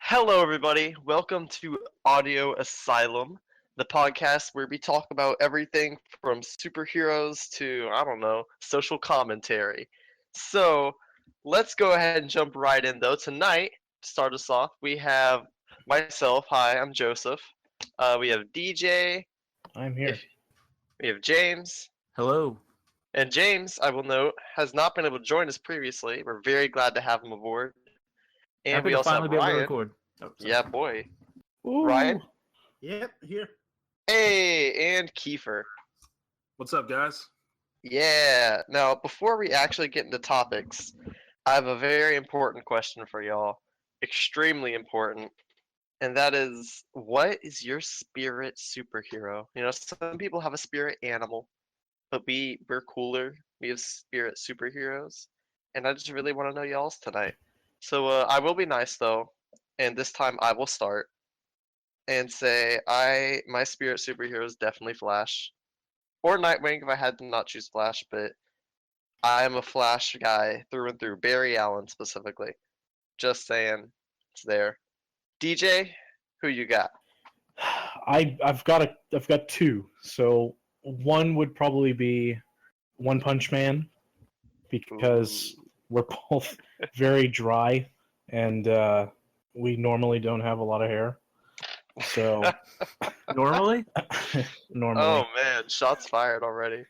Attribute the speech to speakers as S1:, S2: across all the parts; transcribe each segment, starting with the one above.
S1: Hello, everybody. Welcome to Audio Asylum, the podcast where we talk about everything from superheroes to, I don't know, social commentary. So, let's go ahead and jump right in, though. Tonight, to start us off, we have myself. Hi, I'm Joseph. We have DJ.
S2: I'm here.
S1: We have James.
S3: Hello.
S1: And James, I will note, has not been able to join us previously. We're very glad to have him aboard. And
S3: Happy
S1: we
S3: to
S1: also have
S3: finally be able to
S1: Ryan.
S3: record. Oh, sorry.
S1: Yeah, boy.
S2: Ooh.
S1: Ryan.
S4: Yep, here.
S1: Hey, and Kiefer.
S5: What's up, guys?
S1: Yeah. Now, before we actually get into topics, I have a very important question for y'all. Extremely important. And that is, what is your spirit superhero? You know, some people have a spirit animal, but we're cooler. We have spirit superheroes. And I just really want to know y'all's tonight. So I will be nice, though. And this time I will start and say my spirit superhero is definitely Flash. Or Nightwing if I had to not choose Flash, but I am a Flash guy through and through. Barry Allen specifically. Just saying, it's there. DJ, who you got?
S2: I've got two. So one would probably be One Punch Man because we're both very dry and we normally don't have a lot of hair. So
S3: Normally?
S2: normally.
S1: Oh man, shots fired already.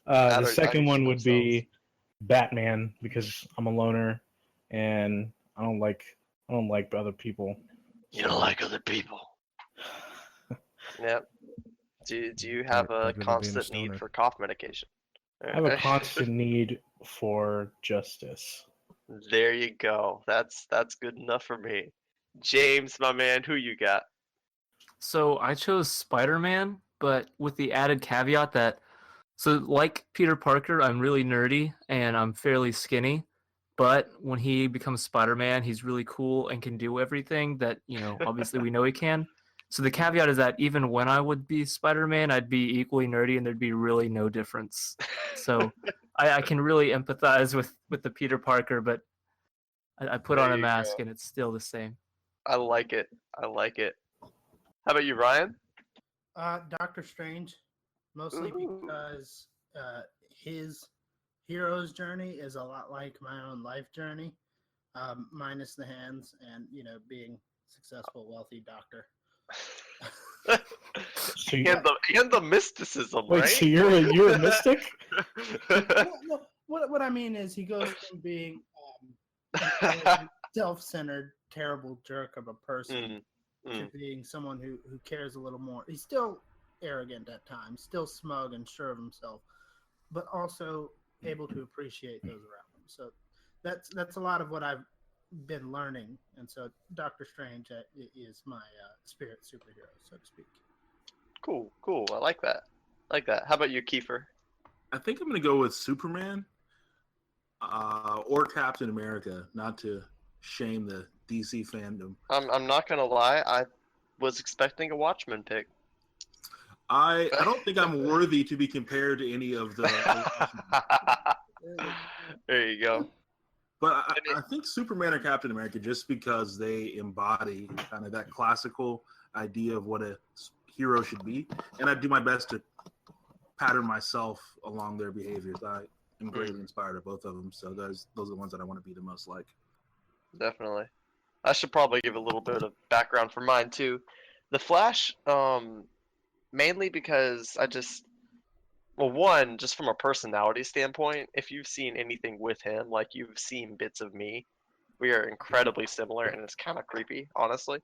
S2: The second one would be Batman because I'm a loner and I don't like other people.
S1: You don't like other people. Yep. Do you have a
S2: Like being a
S1: constant need
S2: stoner.
S1: for cough medication?
S2: I have a constant need for justice.
S1: There you go. That's good enough for me. James, my man, who you got?
S3: So I chose Spider-Man, but with the added caveat that, so like Peter Parker, I'm really nerdy and I'm fairly skinny, but when he becomes Spider-Man, he's really cool and can do everything that, obviously we know he can. So the caveat is that even when I would be Spider-Man, I'd be equally nerdy and there'd be really no difference. So I can really empathize with the Peter Parker, but I put
S1: There
S3: on a
S1: you
S3: mask
S1: go.
S3: and it's still the same.
S1: I like it. I like it. How about you, Ryan?
S4: Doctor Strange, mostly
S1: Ooh.
S4: because his hero's journey is a lot like my own life journey, minus the hands and, being successful, wealthy doctor.
S2: So you,
S1: and the mysticism,
S2: wait,
S1: right?
S2: so you're a mystic?
S4: No, what I mean is he goes from being self-centered, terrible jerk of a person to being someone who cares a little more. He's still arrogant at times, still smug and sure of himself, but also able to appreciate those around him. So that's a lot of what I've been learning, and so Doctor Strange is my spirit superhero, so to speak.
S1: Cool. I like that. How about you, Kiefer?
S5: I think I'm going to go with Superman or Captain America, not to shame the DC fandom.
S1: I'm not gonna lie. I was expecting a Watchmen pick.
S5: I don't think I'm worthy to be compared to any of the
S1: There you go.
S5: But I think Superman or Captain America, just because they embody kind of that classical idea of what a hero should be, and I do my best to pattern myself along their behaviors. I am greatly inspired by both of them, so those are the ones that I want to be the most like.
S1: Definitely. I should probably give a little bit of background for mine too. The Flash, mainly because one, just from a personality standpoint, if you've seen anything with him, like you've seen bits of me, we are incredibly similar, and it's kind of creepy, honestly.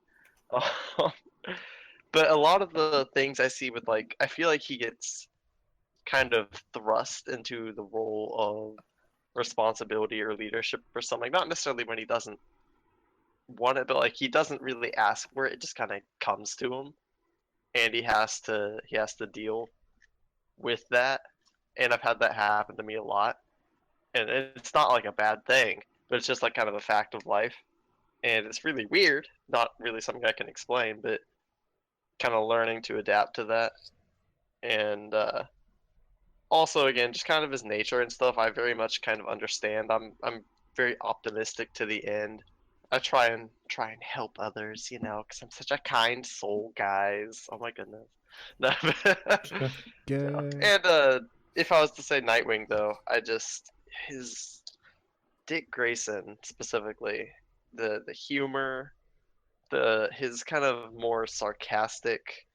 S1: But a lot of the things I see with, like, I feel like he gets kind of thrust into the role of responsibility or leadership or something. Not necessarily when he doesn't want it, but like he doesn't really ask for it. It just kind of comes to him, and he has to deal with that. And I've had that happen to me a lot, and it's not like a bad thing, but it's just like kind of a fact of life, and it's really weird. Not really something I can explain, but kind of learning to adapt to that, and also again just kind of his nature and stuff. I very much kind of understand. I'm very optimistic to the end. I try and help others, you know, because I'm such a kind soul, guys. Oh my goodness. No.
S6: Gay.
S1: And if I was to say Nightwing, though, his Dick Grayson specifically, the humor, his kind of more sarcastic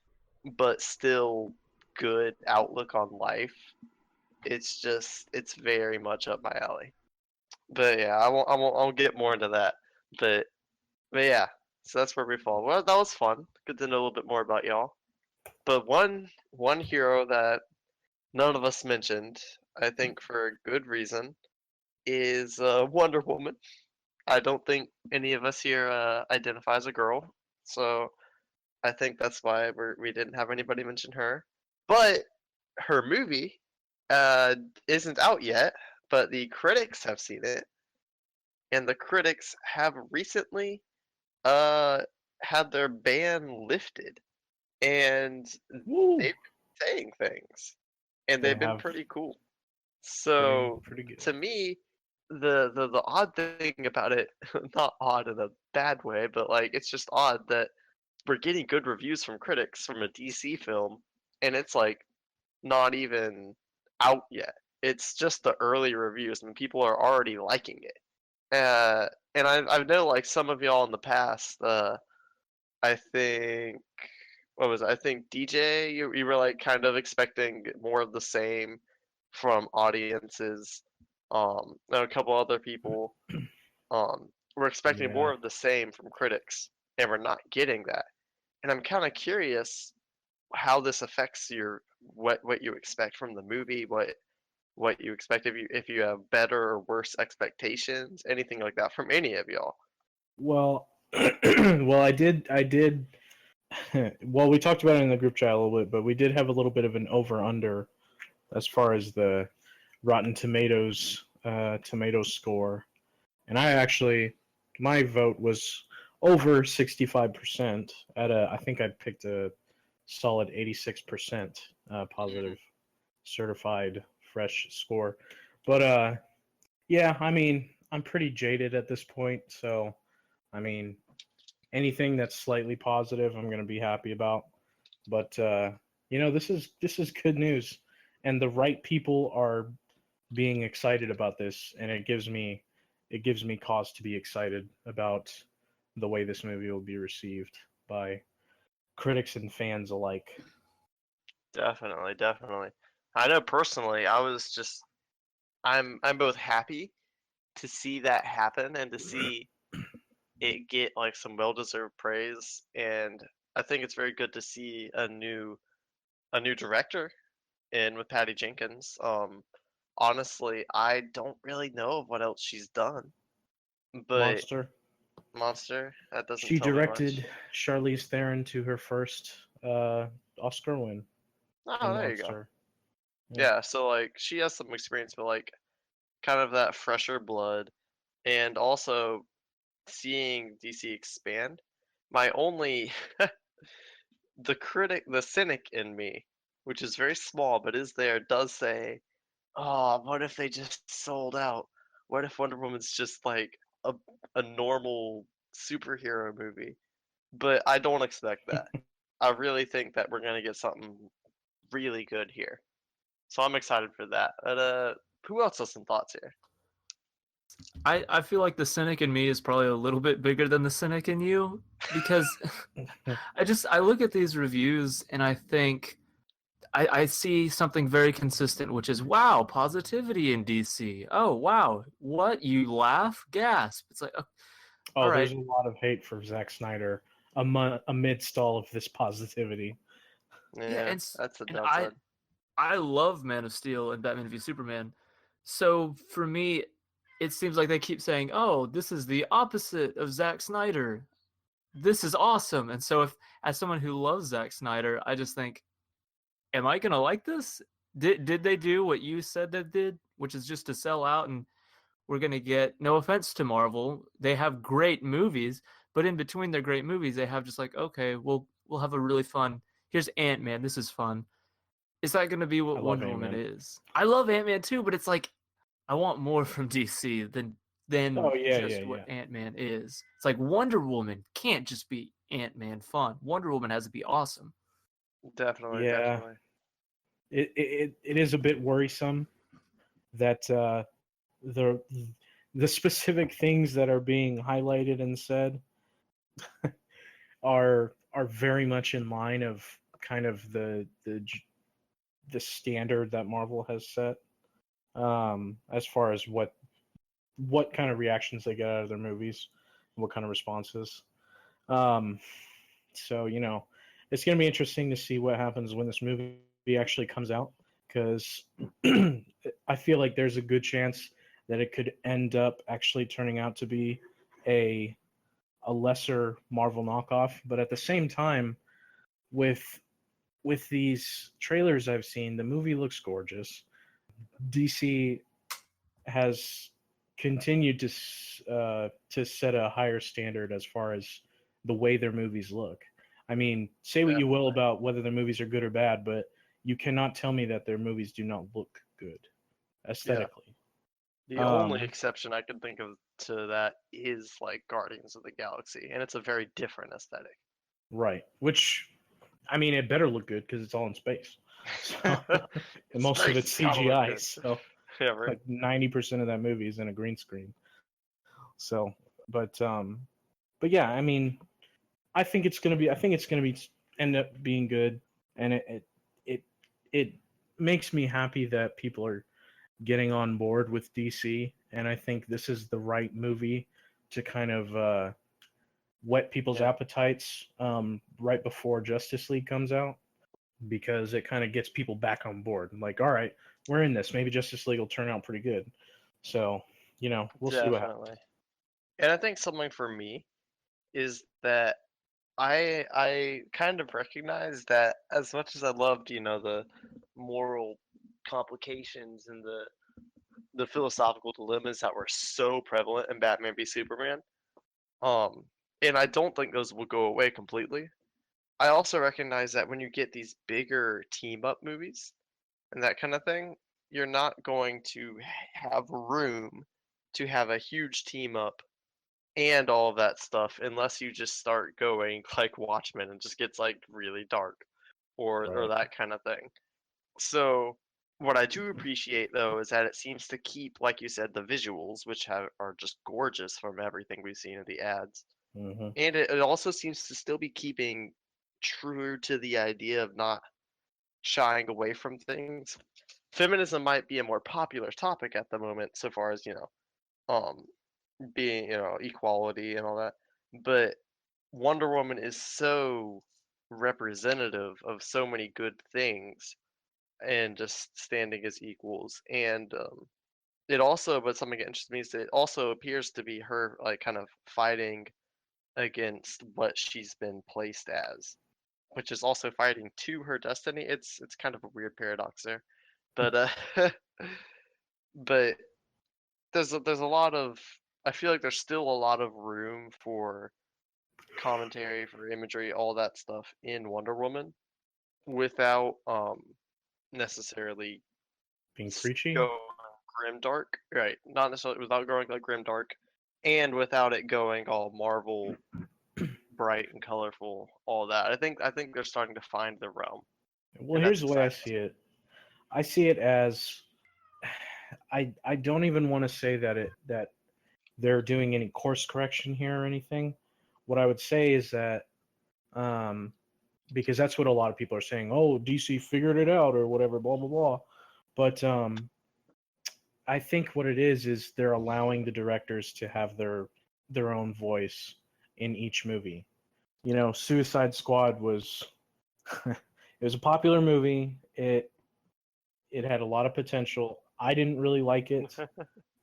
S1: but still good outlook on life. It's very much up my alley. But yeah, I'll get more into that. But yeah, so that's where we fall. Well, that was fun. Good to know a little bit more about y'all. But one hero that none of us mentioned, I think for a good reason, is Wonder Woman. I don't think any of us here identify as a girl, so I think that's why we didn't have anybody mention her. But her movie uh, isn't out yet, but the critics have seen it, and the critics have recently uh, had their ban lifted, and
S2: Woo!
S1: they've been saying things, and
S2: They
S1: they've been
S2: have
S1: pretty cool.
S2: pretty
S1: So
S2: pretty good.
S1: to me, the odd thing about it, not odd in a bad way, but like it's just odd that we're getting good reviews from critics from a DC film, and it's like not even out yet. It's just the early reviews, and people are already liking it. And I know like some of y'all in the past, I think what was it? I think DJ, you were like kind of expecting more of the same from audiences. And a couple other people were expecting
S2: Yeah.
S1: more of the same from critics, and we're not getting that. And I'm kind of curious how this affects your what you expect from the movie, what you expect if you have better or worse expectations, anything like that from any of y'all.
S2: Well, well, I did. Well, we talked about it in the group chat a little bit, but we did have a little bit of an over/under as far as the Rotten Tomatoes tomato score, and my vote was over 65% at I think I picked a solid 86% positive certified fresh score. But yeah, I mean, I'm pretty jaded at this point, so I mean, anything that's slightly positive, I'm going to be happy about. But this is good news, and the right people are being excited about this, and it gives me cause to be excited about the way this movie will be received by critics and fans alike.
S1: Definitely, definitely. I know personally, I'm both happy to see that happen and to see it get like some well-deserved praise, and I think it's very good to see a new director in with Patty Jenkins. Honestly, I don't really know of what else she's done, but Monster, that doesn't
S2: She
S1: tell me much.
S2: directed Charlize Theron to her first Oscar win
S1: Oh,
S2: in
S1: there you go.
S2: Monster.
S1: Yeah, so like she has some experience, but like kind of that fresher blood, and also seeing DC expand. My only the cynic in me, which is very small but is there, does say, "Oh, what if they just sold out? What if Wonder Woman's just like a normal superhero movie?" But I don't expect that. I really think that we're gonna get something really good here. So I'm excited for that. But who else has some thoughts here?
S3: I feel like the cynic in me is probably a little bit bigger than the cynic in you because I look at these reviews and I think I see something very consistent, which is wow, positivity in DC. Oh wow, what, you laugh, gasp. It's like all
S2: There's
S3: right.
S2: a lot of hate for Zack Snyder amidst all of this positivity.
S3: Yeah,
S1: That's the
S3: and
S1: downside.
S3: I love Man of Steel and Batman v Superman. So for me, it seems like they keep saying, "Oh, this is the opposite of Zack Snyder. This is awesome." And so, if as someone who loves Zack Snyder, I just think, "Am I gonna like this? Did they do what you said they did, which is just to sell out and we're gonna get, no offense to Marvel, they have great movies, but in between their great movies, they have just like, okay, we'll have a really fun. Here's Ant-Man. This is fun. Is that going to be
S2: I
S3: what
S2: love
S3: Wonder Woman
S2: Ant-Man.
S3: is? I love Ant-Man too, but it's like I want more from DC than than
S2: yeah.
S3: what Ant-Man is. It's like Wonder Woman can't just be Ant-Man fun. Wonder Woman has to be awesome.
S1: Definitely,
S2: Yeah.
S1: definitely.
S2: It is a bit worrisome that the specific things that are being highlighted and said are very much in line of kind of the standard that Marvel has set, as far as what kind of reactions they get out of their movies, what kind of responses. So it's going to be interesting to see what happens when this movie actually comes out, because I feel like there's a good chance that it could end up actually turning out to be a lesser Marvel knockoff. But at the same time, with these trailers I've seen, the movie looks gorgeous. DC has continued to set a higher standard as far as the way their movies look. I mean, say what you will about whether their movies are good or bad, but you cannot tell me that their movies do not look good aesthetically.
S1: The only exception I can think of to that is like Guardians of the Galaxy, and it's a very different aesthetic.
S2: Right. Which, I mean, it better look good because it's all in space. So, and most of it's CGI. So,
S1: yeah, right.
S2: like 90% of that movie is in a green screen. So, but yeah, I mean, I think it's gonna be end up being good, and it makes me happy that people are getting on board with DC, and I think this is the right movie to kind of whet people's appetites right before Justice League comes out, because it kind of gets people back on board. Like, all right, we're in this. Maybe Justice League will turn out pretty good. So, we'll see what happens.
S1: And I think something for me is that I kind of recognize that as much as I loved, the moral complications and the philosophical dilemmas that were so prevalent in Batman v Superman, and I don't think those will go away completely. I also recognize that when you get these bigger team up movies and that kind of thing, you're not going to have room to have a huge team up and all of that stuff unless you just start going like Watchmen and just gets like really dark or that kind of thing. So what I do appreciate though is that it seems to keep, like you said, the visuals, which are just gorgeous from everything we've seen in the ads.
S2: Mm-hmm.
S1: And it also seems to still be keeping true to the idea of not shying away from things. Feminism might be a more popular topic at the moment, so far as being equality and all that, but Wonder Woman is so representative of so many good things and just standing as equals. And it also, but something that interests me is that it also appears to be her like kind of fighting against what she's been placed as, which is also fighting to her destiny. It's kind of a weird paradox there, but but there's a lot of, I feel like there's still a lot of room for commentary, for imagery, all that stuff in Wonder Woman without necessarily
S2: being preachy,
S1: going grimdark, right? Not necessarily without going like grimdark, and without it going all Marvel bright and colorful, all that. I think they're starting to find the realm.
S2: Well, here's the way I see it. I see it as I don't even want to say that they're doing any course correction here or anything. What I would say is that because that's what a lot of people are saying, oh, DC figured it out or whatever, blah blah blah. But I think what it is they're allowing the directors to have their own voice in each movie. Suicide Squad was it was a popular movie. It had a lot of potential. I didn't really like it,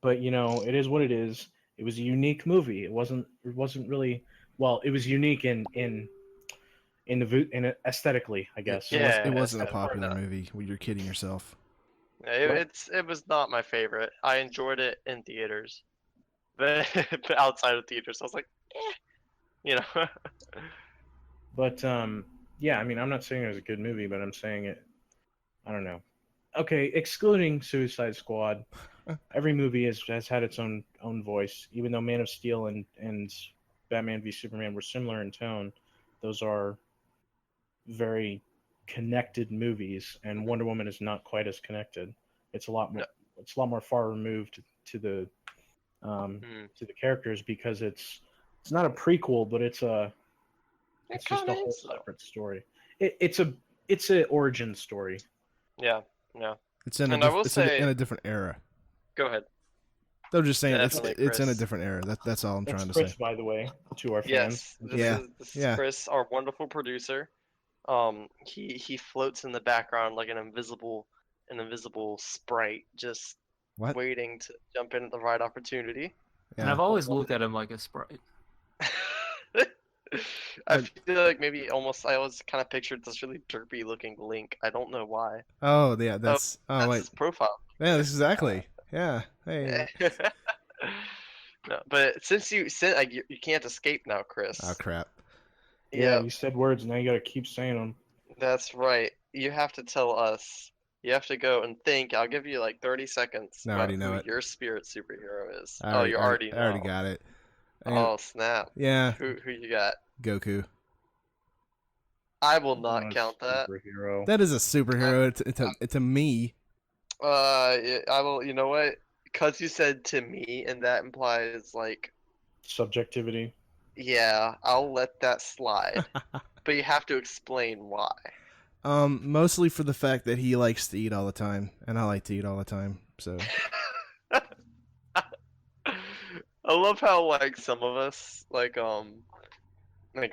S2: but it is what it is. It was a unique movie. It wasn't really, well, it was unique in aesthetically, I guess.
S6: It wasn't a popular movie. Well, you're kidding yourself.
S1: It was not my favorite. I enjoyed it in theaters, but outside of theaters, I was like,
S2: But yeah, I mean, I'm not saying it was a good movie, but I'm saying it. I don't know. Okay, excluding Suicide Squad, every movie has had its own voice. Even though Man of Steel and Batman v Superman were similar in tone, those are very connected movies, and Wonder Woman is not quite as connected. It's a lot more.
S1: No.
S2: It's a lot more far removed to the characters because it's not a prequel, but it's just a whole separate story. It's a origin story.
S1: Yeah.
S6: It's in
S1: And I will say,
S6: in a different era.
S1: Go ahead.
S6: They're just saying
S1: Definitely,
S6: it's in a
S1: Chris.
S6: different era. That's all I'm
S2: That's
S6: trying to
S2: Chris,
S6: say.
S2: by the way, to our
S1: Yes,
S2: fans.
S1: this is Chris, our wonderful producer. He floats in the background like an invisible sprite, just
S6: What?
S1: waiting to jump in at the right opportunity.
S3: And I've always looked at him like a sprite.
S1: I feel like maybe I always kind of pictured this really derpy looking Link. I don't know why.
S6: Oh yeah, that's
S1: That's
S6: wait.
S1: his profile.
S6: Yeah, that's exactly. Yeah. Hey.
S1: No, but since you can't escape now, Chris.
S6: Oh crap.
S2: Yeah, you said words, now you gotta keep saying them.
S1: That's right. You have to tell us. You have to go and think. I'll give you like 30 seconds
S6: I
S1: about
S6: already
S1: who
S6: know it.
S1: your spirit superhero is.
S6: I
S1: You already know.
S6: I already got it. And,
S1: Oh snap!
S6: yeah.
S1: Who you got?
S6: Goku.
S1: I will not count that.
S2: Superhero.
S6: That is a superhero to me.
S1: I will. You know what? Because you said to me, and that implies like,
S2: Subjectivity.
S1: yeah, I'll let that slide. But you have to explain why.
S6: Mostly for the fact that he likes to eat all the time, and I like to eat all the time. So.
S1: I love how like some of us like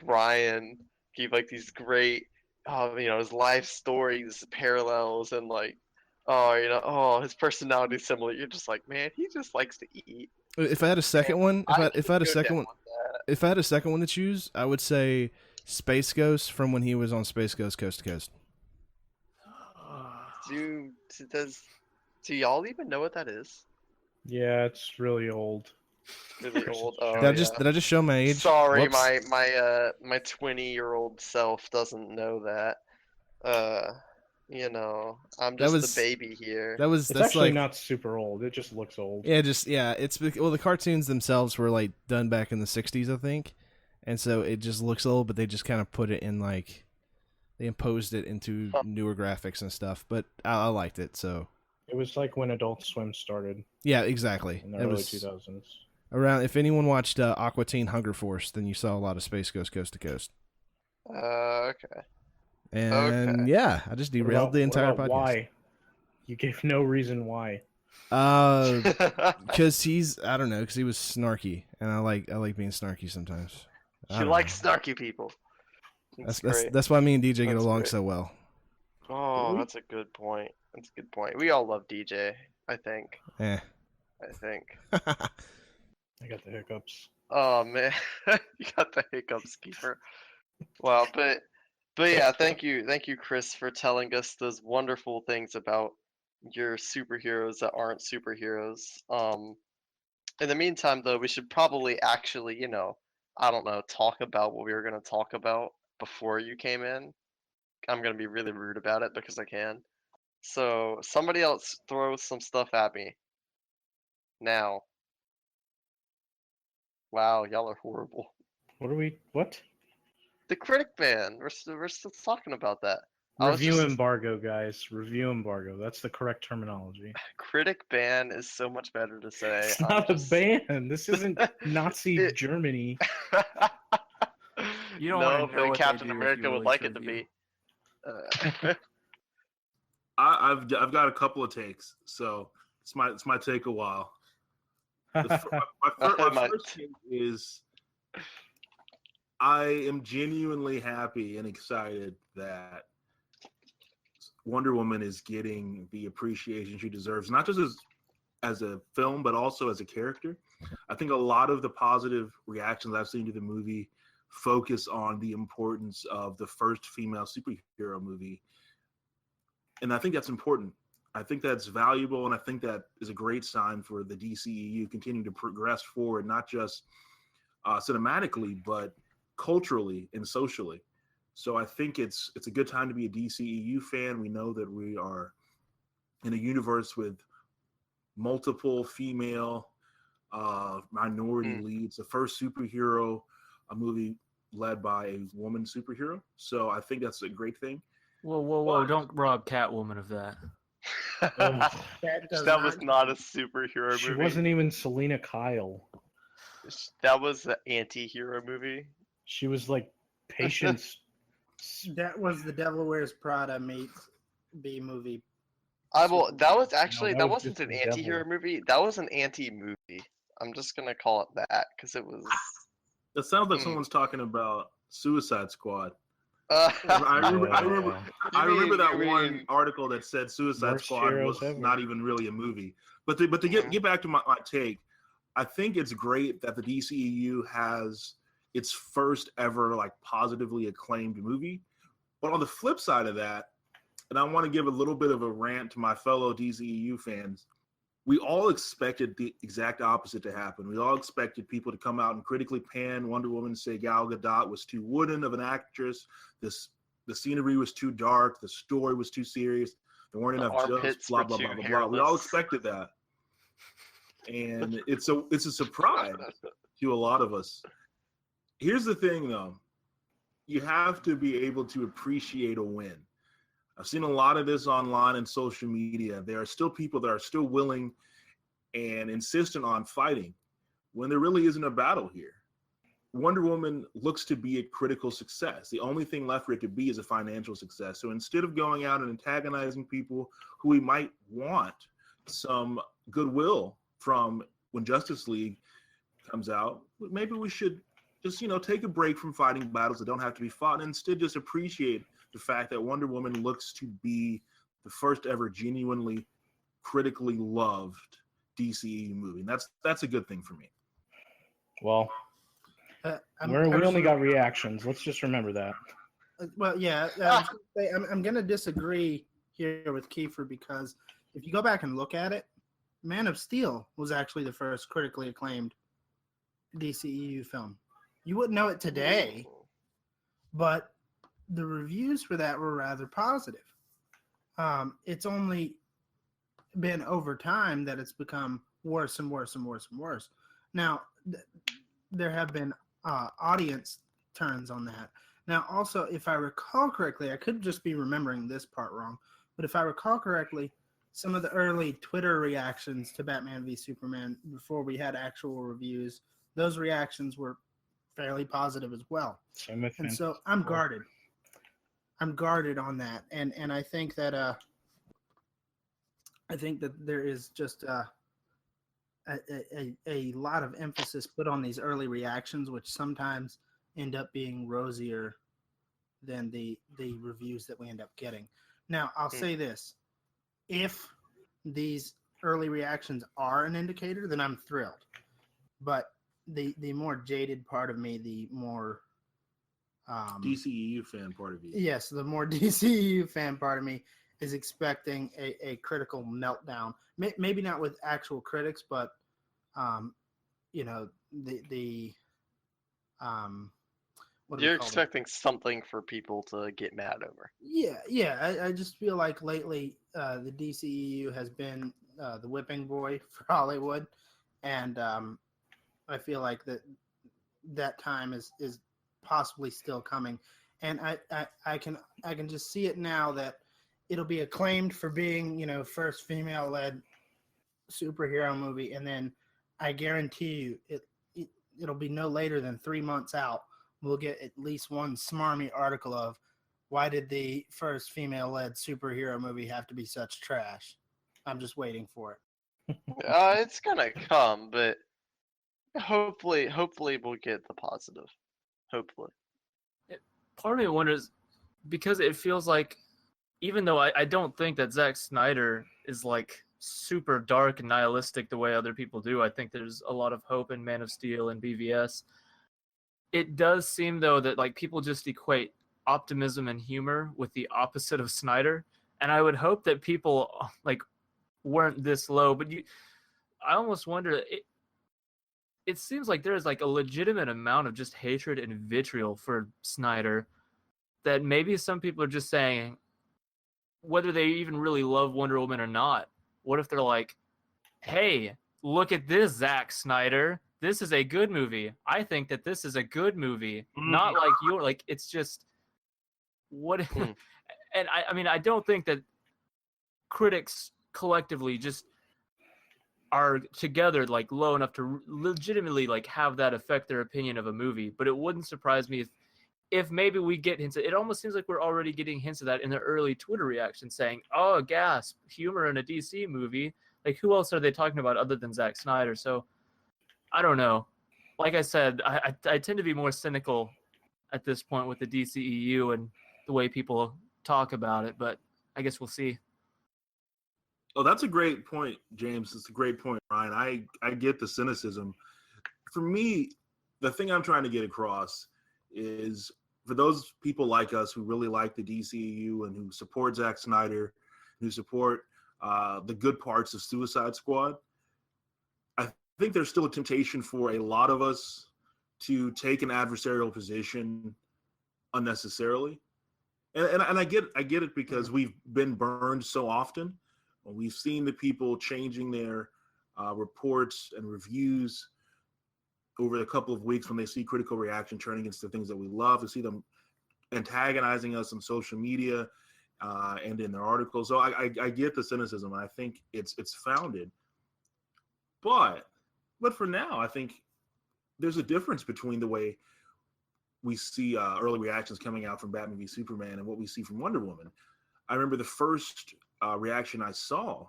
S1: Ryan gave like these great his life stories parallels and like his personality is similar. You're just like, man, he just likes to eat.
S6: If I had a second one, if I had a second one,
S1: that.
S6: if I had a second one to choose, I would say Space Ghost from when he was on Space Ghost Coast to Coast.
S1: Do y'all even know what that is?
S2: Yeah, it's really old.
S1: Really old. Oh,
S6: Did I just show my age?
S1: Sorry,
S6: Whoops.
S1: my 20-year-old self doesn't know that. I'm just the baby here.
S2: It's actually not super old. It just looks old.
S6: Yeah, the cartoons themselves were like done back in the 60s, I think. And so it just looks old, but they just kind of put it in like they imposed it into newer graphics and stuff, but I liked it, so
S2: it was like when Adult Swim started.
S6: Yeah, exactly.
S2: In the early 2000s.
S6: Around, if anyone watched Aqua Teen Hunger Force, then you saw a lot of Space Ghost Coast to Coast.
S1: Okay.
S6: And yeah, I just derailed the entire podcast.
S2: Why? You gave no reason why.
S6: Because I don't know, because he was snarky, and I like being snarky sometimes.
S1: You like snarky people.
S6: That's why me and DJ get along so well.
S1: Oh, that's a good point. We all love DJ, I think.
S6: I
S1: think.
S2: I got the hiccups.
S1: Oh man, you got the hiccups, Keeper. Wow, but yeah, thank you, Chris, for telling us those wonderful things about your superheroes that aren't superheroes. In the meantime, though, we should probably actually, I don't know, talk about what we were going to talk about before you came in. I'm going to be really rude about it because I can. So somebody else throw some stuff at me. Now. Wow, y'all are horrible.
S2: What?
S1: The critic ban. We're still talking about that.
S2: Review embargo, guys. Review embargo. That's the correct terminology.
S1: Critic ban is so much better to say.
S2: It's not a ban. This isn't Nazi Germany.
S3: You don't know
S1: Captain America would like it to be.
S5: I've got a couple of takes, so it's my take a while. My first take is I am genuinely happy and excited that Wonder Woman is getting the appreciation she deserves, not just as a film, but also as a character. I think a lot of the positive reactions I've seen to the movie focus on the importance of the first female superhero movie. And I think that's important. I think that's valuable, and I think that is a great sign for the DCEU continuing to progress forward, not just cinematically, but culturally and socially. So I think it's a good time to be a DCEU fan. We know that we are in a universe with multiple female minority leads. The first superhero movie led by a woman superhero. So I think that's a great thing.
S3: Whoa! Don't rob Catwoman of that.
S1: That was not a superhero
S2: She
S1: movie.
S2: wasn't even Selena Kyle.
S1: That was an anti-hero movie.
S2: She was like Patience.
S4: That was the Devil Wears Prada meets B movie.
S1: That was actually
S2: No,
S1: that
S2: that was
S1: wasn't
S2: just
S1: an
S2: the
S1: anti-hero
S2: devil.
S1: movie. That was an anti-movie. I'm just gonna call it that because it was.
S5: It sounds like someone's talking about Suicide Squad.
S1: Uh,
S5: I remember that one article that said Suicide
S2: Worst
S5: Squad
S2: heroes
S5: was
S2: ever.
S5: not even really a movie. But to get back to my take, I think it's great that the DCEU has its first ever like positively acclaimed movie. But on the flip side of that, and I want to give a little bit of a rant to my fellow DCEU fans, we all expected the exact opposite to happen. We all expected people to come out and critically pan Wonder Woman, say Gal Gadot was too wooden of an actress. The scenery was too dark. The story was too serious. There weren't enough jokes. Blah blah blah blah blah. We all expected that, and it's a surprise to a lot of us. Here's the thing, though: you have to be able to appreciate a win. I've seen a lot of this online and social media. There are still people that are still willing and insistent on fighting when there really isn't a battle here. Wonder Woman looks to be a critical success. The only thing left for it to be is a financial success. So instead of going out and antagonizing people who we might want some goodwill from when Justice League comes out, maybe we should just, take a break from fighting battles that don't have to be fought and instead just appreciate the fact that Wonder Woman looks to be the first ever genuinely critically loved DCEU movie. And that's a good thing for me.
S2: Well, we only got reactions. Let's just remember that.
S4: Well, yeah, I'm going to disagree here with Kiefer because if you go back and look at it, Man of Steel was actually the first critically acclaimed DCEU film. You wouldn't know it today, but the reviews for that were rather positive. It's only been over time that it's become worse and worse and worse and worse. Now, there have been audience turns on that. Now, also, if I recall correctly, I could just be remembering this part wrong, but if I recall correctly, some of the early Twitter reactions to Batman v Superman before we had actual reviews, those reactions were fairly positive as well. And so I'm guarded. I'm guarded on that, and I think that there is just a lot of emphasis put on these early reactions, which sometimes end up being rosier than the reviews that we end up getting. Now, I'll say this: if these early reactions are an indicator, then I'm thrilled. But the more jaded part of me, the more
S5: DCEU fan part of you.
S4: Yes, the more DCEU fan part of me is expecting a critical meltdown. Maybe not with actual critics, but
S1: you're expecting something for people to get mad over.
S4: Yeah. I just feel like lately the DCEU has been the whipping boy for Hollywood, and I feel like that time is possibly still coming, and I can just see it now that it'll be acclaimed for being first female-led superhero movie, and then I guarantee you it'll be no later than 3 months out. We'll get at least one smarmy article of why did the first female-led superhero movie have to be such trash. I'm just waiting for it.
S1: It's gonna come, but hopefully we'll get the positive. Hopefully.
S3: Part of me wonders, because it feels like, even though I don't think that Zack Snyder is like super dark and nihilistic the way other people do, I think there's a lot of hope in Man of Steel and BVS. It does seem, though, that like people just equate optimism and humor with the opposite of Snyder, and I would hope that people like weren't this low. But I almost wonder. It seems like there is like a legitimate amount of just hatred and vitriol for Snyder that maybe some people are just saying, whether they even really love Wonder Woman or not, what if they're like, hey, look at this, Zack Snyder. This is a good movie. I think that this is a good movie. Not like you're like, it's just what. And I mean, I don't think that critics collectively just are together like low enough to legitimately like have that affect their opinion of a movie. But it wouldn't surprise me if maybe we get hints. It almost seems like we're already getting hints of that in the early Twitter reactions, saying, "Oh, gasp! Humor in a DC movie." Like, who else are they talking about other than Zack Snyder? So, I don't know. Like I said, I tend to be more cynical at this point with the DCEU and the way people talk about it, but I guess we'll see.
S5: Oh, that's a great point, James. It's a great point, Ryan. I get the cynicism. For me, the thing I'm trying to get across is for those people like us who really like the DCEU and who support Zack Snyder, who support the good parts of Suicide Squad, I think there's still a temptation for a lot of us to take an adversarial position unnecessarily. And I get it because we've been burned so often. We've seen the people changing their reports and reviews over the couple of weeks when they see critical reaction turning against the things that we love. To see them antagonizing us on social media and in their articles. So I get the cynicism, and I think it's founded. But for now, I think there's a difference between the way we see early reactions coming out from Batman v Superman and what we see from Wonder Woman. I remember the first reaction I saw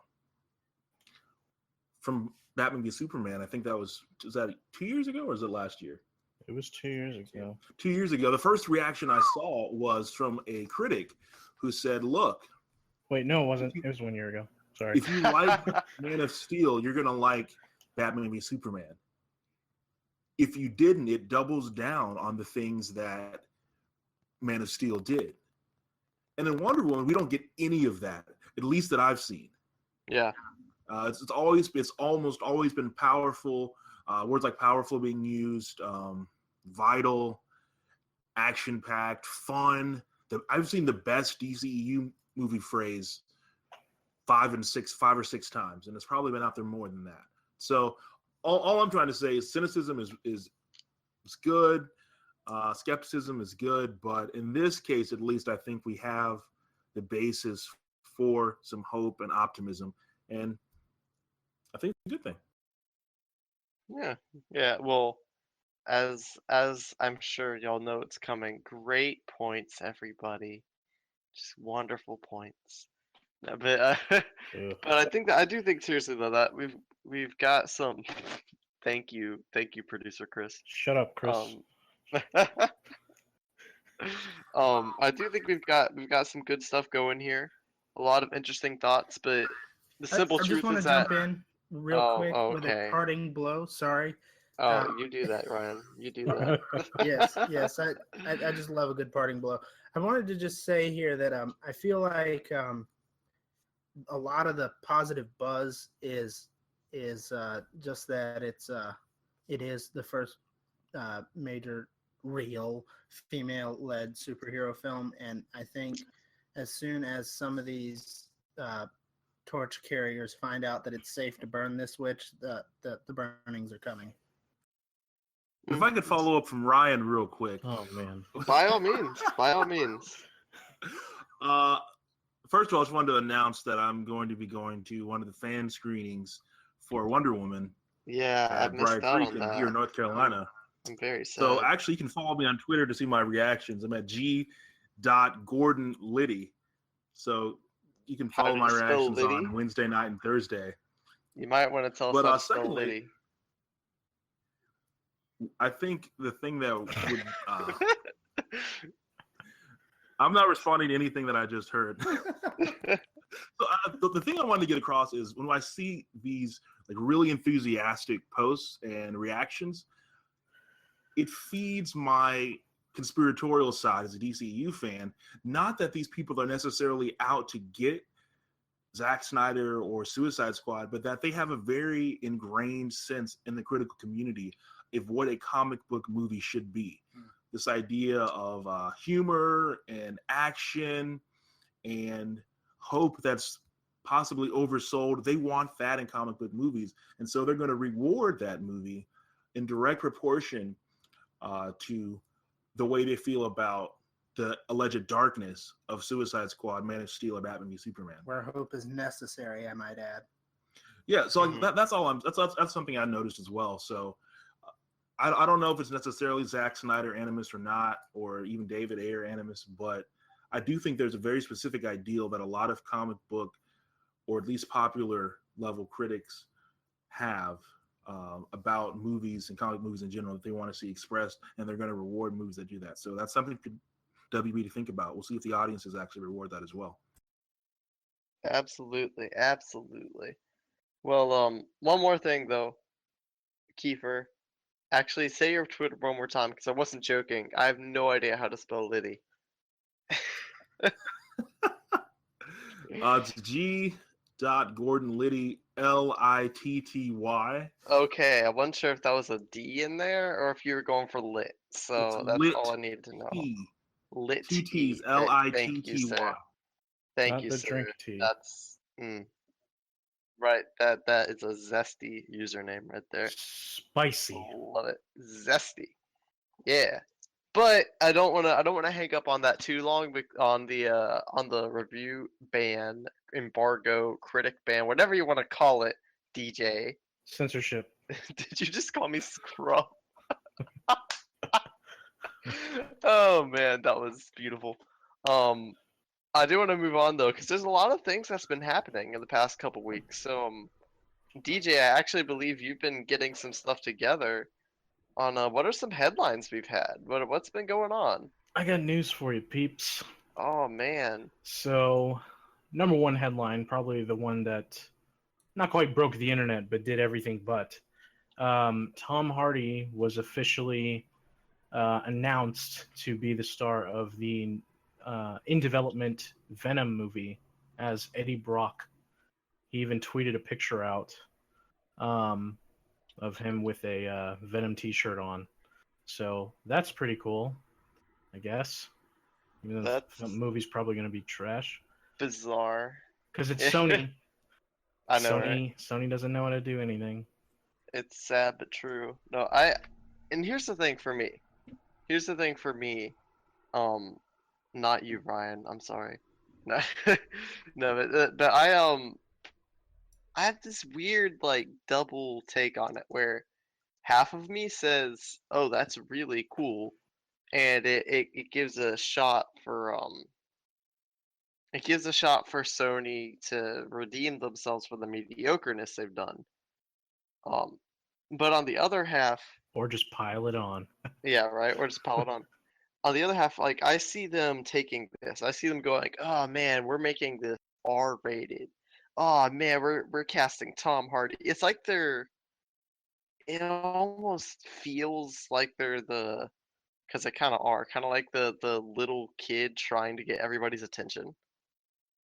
S5: from Batman v Superman, I think was that 2 years ago or was it last year?
S2: It was 2 years ago.
S5: 2 years ago. The first reaction I saw was from a critic who said, look.
S2: Wait, no, it wasn't. It was 1 year ago. Sorry.
S5: If you like Man of Steel, you're going to like Batman v Superman. If you didn't, it doubles down on the things that Man of Steel did. And in Wonder Woman, we don't get any of that, at least that I've seen.
S1: Yeah.
S5: It's almost always been powerful. Words like powerful being used, vital, action-packed, fun. I've seen the best DCEU movie phrase 5 or 6 times, and it's probably been out there more than that. So all I'm trying to say is cynicism is good. Skepticism is good, but in this case, at least, I think we have the basis for some hope and optimism, and I think it's a good thing.
S1: Yeah. Well, as I'm sure y'all know, it's coming. Great points, everybody. Just wonderful points. No, but I do think seriously though that we've got some. Thank you, producer Chris.
S2: Shut up, Chris.
S1: I do think we've got some good stuff going here. A lot of interesting thoughts, but the simple truth is that.
S4: I just want to jump in real quick with a parting blow. Sorry.
S1: You do that, Ryan. You do that.
S4: yes. I just love a good parting blow. I wanted to just say here that I feel like a lot of the positive buzz is just that it is the first major real female-led superhero film, and I think as soon as some of these torch carriers find out that it's safe to burn this witch, the burnings are coming.
S5: If I could follow up from Ryan real quick.
S2: Oh man!
S1: By all means.
S5: First of all, I just wanted to announce that I'm going to be going to one of the fan screenings for Wonder Woman.
S1: Yeah, I missed out on that.
S5: Here in North Carolina.
S1: I'm very sad.
S5: So actually, you can follow me on Twitter to see my reactions. I'm at g.gordonliddy. So you can follow my reactions on Wednesday night and Thursday.
S1: You might want to tell us how to spell Liddy.
S5: I think the thing that would... I'm not responding to anything that I just heard. So the thing I wanted to get across is when I see these like really enthusiastic posts and reactions, it feeds my conspiratorial side as a DCEU fan. Not that these people are necessarily out to get Zack Snyder or Suicide Squad, but that they have a very ingrained sense in the critical community of what a comic book movie should be. This idea of humor and action and hope that's possibly oversold. They want that in comic book movies, and so they're going to reward that movie in direct proportion to the way they feel about the alleged darkness of Suicide Squad, Man of Steel, or Batman v Superman.
S4: Where hope is necessary, I might add.
S5: Yeah, so that's all. That's something I noticed as well. So I don't know if it's necessarily Zack Snyder animus or not, or even David Ayer animus, but I do think there's a very specific ideal that a lot of comic book, or at least popular level critics, have about movies and comic movies in general that they want to see expressed, and they're going to reward movies that do that. So that's something for WB to think about. We'll see if the audiences actually reward that as well.
S1: Absolutely, absolutely. Well, one more thing though, Kiefer. Actually, say your Twitter one more time because I wasn't joking. I have no idea how to spell Liddy.
S5: It's G. Gordon Liddy, Litty.
S1: Okay, I wasn't sure if that was a D in there or if you were going for lit. So
S5: It's
S1: that's all I needed to know. Lit.
S5: Two T's,
S1: Thank you, sir.
S5: Litty.
S1: Thank
S2: Not
S1: you,
S2: the
S1: sir.
S2: drink tea.
S1: That's right. That is a zesty username right there.
S2: Spicy.
S1: Love it. Zesty. Yeah. But I don't wanna hang up on that too long on the review ban, embargo, critic ban, whatever you want to call it, DJ.
S2: Censorship.
S1: Did you just call me scrub? Oh man, that was beautiful. I do want to move on though, because there's a lot of things that's been happening in the past couple weeks. So, DJ, I actually believe you've been getting some stuff together on what are some headlines we've had? What's been going on?
S2: I got news for you, peeps.
S1: Oh man.
S2: So, number one headline, probably the one that not quite broke the internet, but did everything but. Tom Hardy was officially announced to be the star of the in development Venom movie as Eddie Brock. He even tweeted a picture out of him with a Venom t-shirt on. So that's pretty cool, I guess. Even though the movie's probably going to be trash.
S1: Bizarre.
S2: Because it's Sony.
S1: I know,
S2: Sony,
S1: right?
S2: Sony doesn't know how to do anything.
S1: It's sad but true. No, and here's the thing for me. Not you, Ryan. I'm sorry. No, no, but I have this weird like double take on it where half of me says, "Oh, that's really cool," and it gives a shot for Sony to redeem themselves for the mediocreness they've done. But on the other half,
S2: or just pile it on.
S1: Yeah, right, or just pile it on. On the other half, like I see them taking this. I see them going like, "Oh man, we're making this R-rated. Oh man, we're casting Tom Hardy." It's like it almost feels like they're because they kind of are, kind of like the little kid trying to get everybody's attention.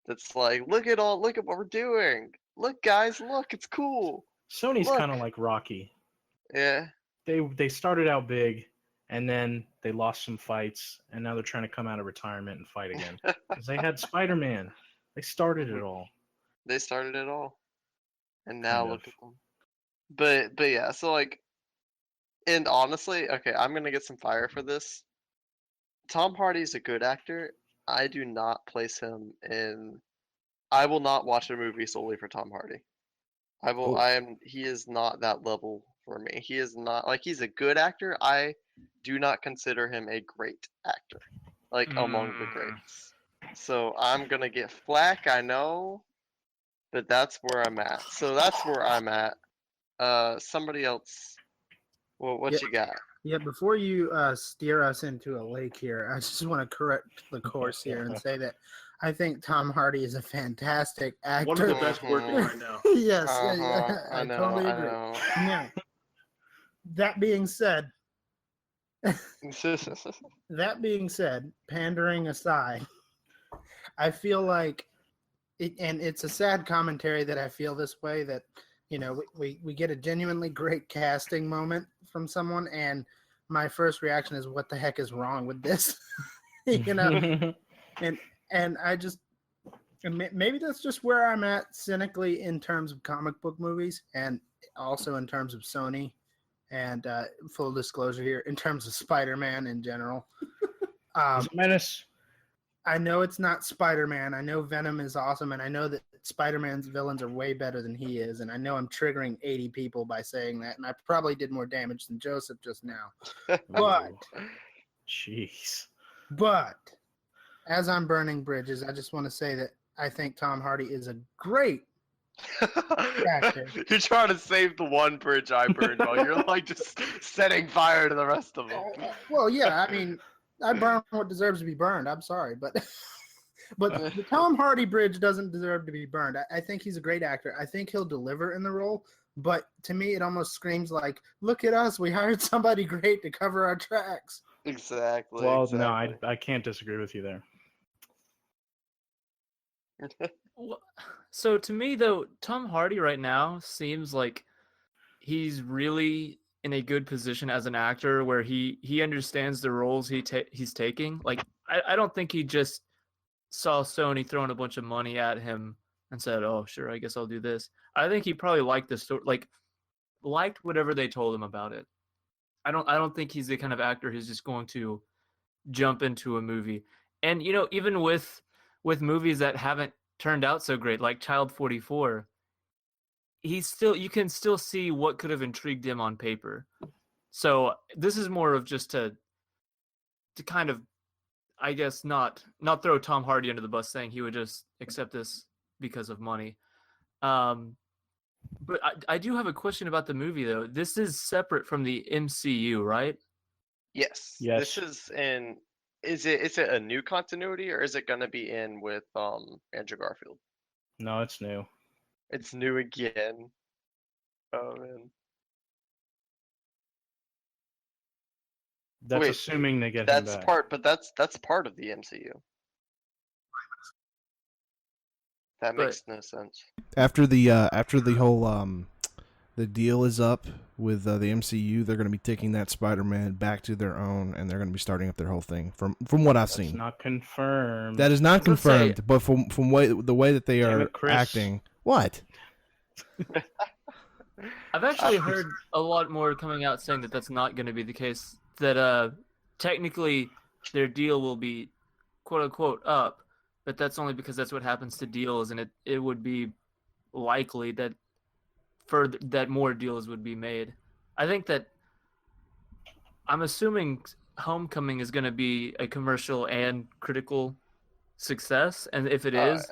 S1: That's like, look at what we're doing. Look, guys, look, it's cool.
S2: Sony's kind of like Rocky.
S1: Yeah.
S2: They started out big, and then they lost some fights, and now they're trying to come out of retirement and fight again. Because they had Spider-Man. They started it all.
S1: They started it all. And now look at them. But yeah, so like, and honestly, okay, I'm gonna get some fire for this. Tom Hardy's a good actor. I do not place him in. I will not watch a movie solely for Tom Hardy. He is not that level for me. He is not like he's a good actor. I do not consider him a great actor, like among the greats. So I'm gonna get flack, I know, but that's where I'm at. So that's where I'm at. Somebody else. Well, what you got?
S4: Yeah, before you steer us into a lake here, I just want to correct the course here and say that I think Tom Hardy is a fantastic actor.
S5: One of the best working right now.
S4: Yes, I totally agree. Now, that being said, pandering aside, I feel like, and it's a sad commentary that I feel this way, that we get a genuinely great casting moment from someone, and my first reaction is, what the heck is wrong with this? And And maybe that's just where I'm at cynically in terms of comic book movies, and also in terms of Sony. And full disclosure here, in terms of Spider-Man in general.
S2: Menace.
S4: I know it's not Spider-Man. I know Venom is awesome, and I know that Spider-Man's villains are way better than he is, and I know I'm triggering 80 people by saying that, and I probably did more damage than Joseph just now. But,
S2: jeez.
S4: But, as I'm burning bridges, I just want to say that I think Tom Hardy is a great actor.
S1: You're trying to save the one bridge I burned while you're like just setting fire to the rest of them.
S4: Well, yeah, I mean, I burn what deserves to be burned. I'm sorry, but the Tom Hardy bridge doesn't deserve to be burned. I think he's a great actor. I think he'll deliver in the role, but to me, it almost screams like, "Look at us! We hired somebody great to cover our tracks."
S1: Exactly.
S2: Well,
S1: exactly.
S2: no, I can't disagree with you there.
S3: So to me, though, Tom Hardy right now seems like he's really in a good position as an actor where he understands the roles he's taking. Like, I don't think he just saw Sony throwing a bunch of money at him and said, "Oh, sure, I guess I'll do this." I think he probably liked the story, liked whatever they told him about it. I don't think he's the kind of actor who's just going to jump into a movie. And even with movies that haven't turned out so great, like Child 44, you can still see what could have intrigued him on paper. So this is more of just to kind of, I guess, not throw Tom Hardy under the bus saying he would just accept this because of money. But I do have a question about the movie, though. This is separate from the MCU, right?
S1: Yes. This is in. Is it a new continuity, or is it going to be in with Andrew Garfield?
S2: No, it's new.
S1: It's new again. Oh man.
S2: That's assuming they get him back.
S1: That's part of the MCU. That makes no sense.
S6: After the whole the deal is up with the MCU, they're going to be taking that Spider-Man back to their own, and they're going to be starting up their whole thing. From what I've seen,
S2: That's not confirmed.
S6: That is not confirmed, but from the way that they are acting, what?
S3: I've actually heard a lot more coming out saying that that's not going to be the case. That technically their deal will be quote unquote up, but that's only because that's what happens to deals, and it would be likely that that more deals would be made. I think that I'm assuming Homecoming is going to be a commercial and critical success, and if it is,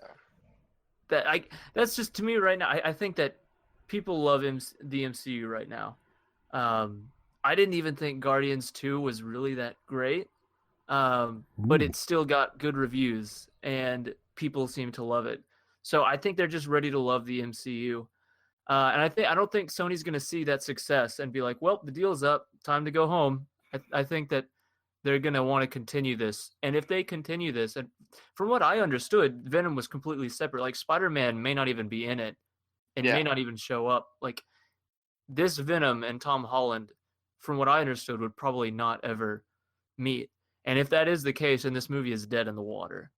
S3: that's just to me right now. I think that people love the MCU right now. I didn't even think Guardians 2 was really that great, but it still got good reviews, and people seem to love it. So I think they're just ready to love the MCU. And I don't think Sony's going to see that success and be like, well, the deal's up, time to go home. I think that they're going to want to continue this. And if they continue this, and from what I understood, Venom was completely separate. Like, Spider-Man may not even be in it and may not even show up. Like, this Venom and Tom Holland, from what I understood, would probably not ever meet. And if that is the case, then this movie is dead in the water.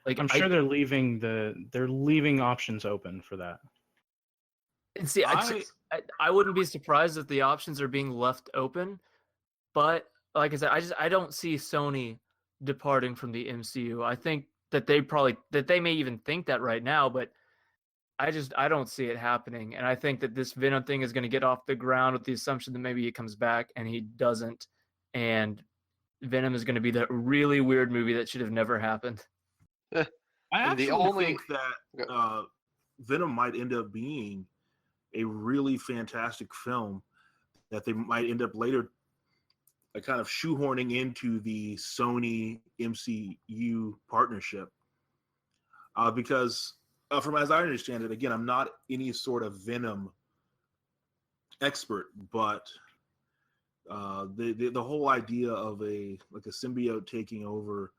S3: Like,
S2: I'm sure they're leaving options open for that.
S3: And see, I wouldn't be surprised if the options are being left open, but like I said, I don't see Sony departing from the MCU. I think that they may even think that right now, but I don't see it happening. And I think that this Venom thing is going to get off the ground with the assumption that maybe he comes back, and he doesn't, and Venom is going to be that really weird movie that should have never happened.
S5: I actually think that Venom might end up being a really fantastic film that they might end up later kind of shoehorning into the Sony MCU partnership. Because from as I understand it, again, I'm not any sort of Venom expert, but the whole idea of a symbiote taking over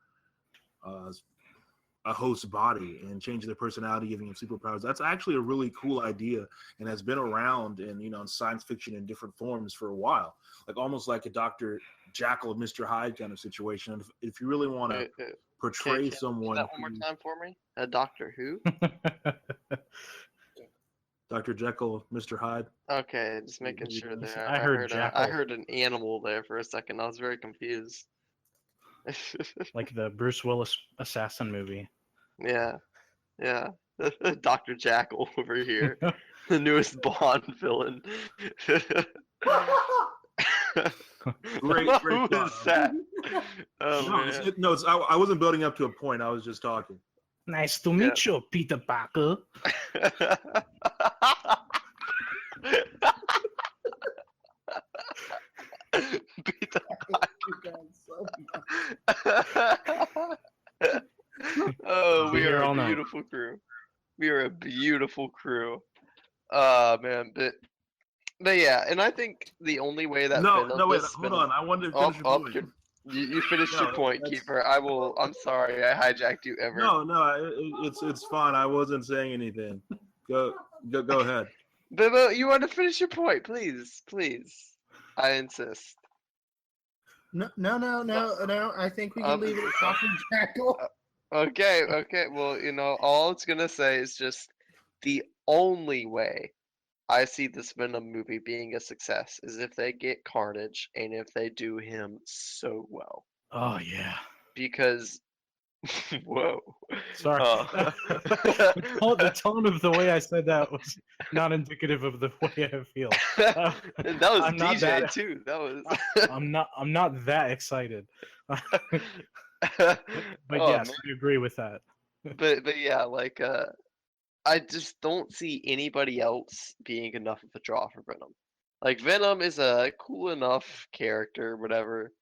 S5: a host's body and changing their personality, giving them superpowers, that's actually a really cool idea and has been around in science fiction in different forms for a while, like almost like a Dr. Jackle, Mr. Hyde kind of situation. If you really want to portray someone,
S1: that one more time for me. A Doctor Who.
S5: Dr. Jekyll, Mr. Hyde.
S1: Okay, just making sure there.
S2: I heard Jackal.
S1: I heard an animal there for a second. I was very confused.
S2: Like the Bruce Willis assassin movie.
S1: Yeah. Dr. Jackal over here, the newest Bond villain.
S5: Great
S1: Who is that? Oh,
S5: no, I wasn't building up to a point. I was just talking.
S2: Nice to meet you, Peter Parker.
S1: Peter Oh, we are a beautiful crew. We are a beautiful crew. Man, but yeah, and I think the only way that
S5: wait, hold on. I wanted to finish your point.
S1: You finished your point, Keeper. I'm sorry, I hijacked you ever.
S5: No, it's fine. I wasn't saying anything. Go ahead.
S1: But you want to finish your point, please. I insist.
S4: No. I think we can leave it at Dr. Jackal.
S1: Okay. Well, all it's gonna say is just the only way I see this Venom movie being a success is if they get Carnage and if they do him so well.
S2: Oh yeah.
S1: Because, whoa.
S2: Sorry. The tone of the way I said that was not indicative of the way I feel.
S1: That was DJ too. That was.
S2: I'm not that excited. But yes, I agree with that.
S1: But yeah, like I just don't see anybody else being enough of a draw for Venom. Like Venom is a cool enough character, whatever.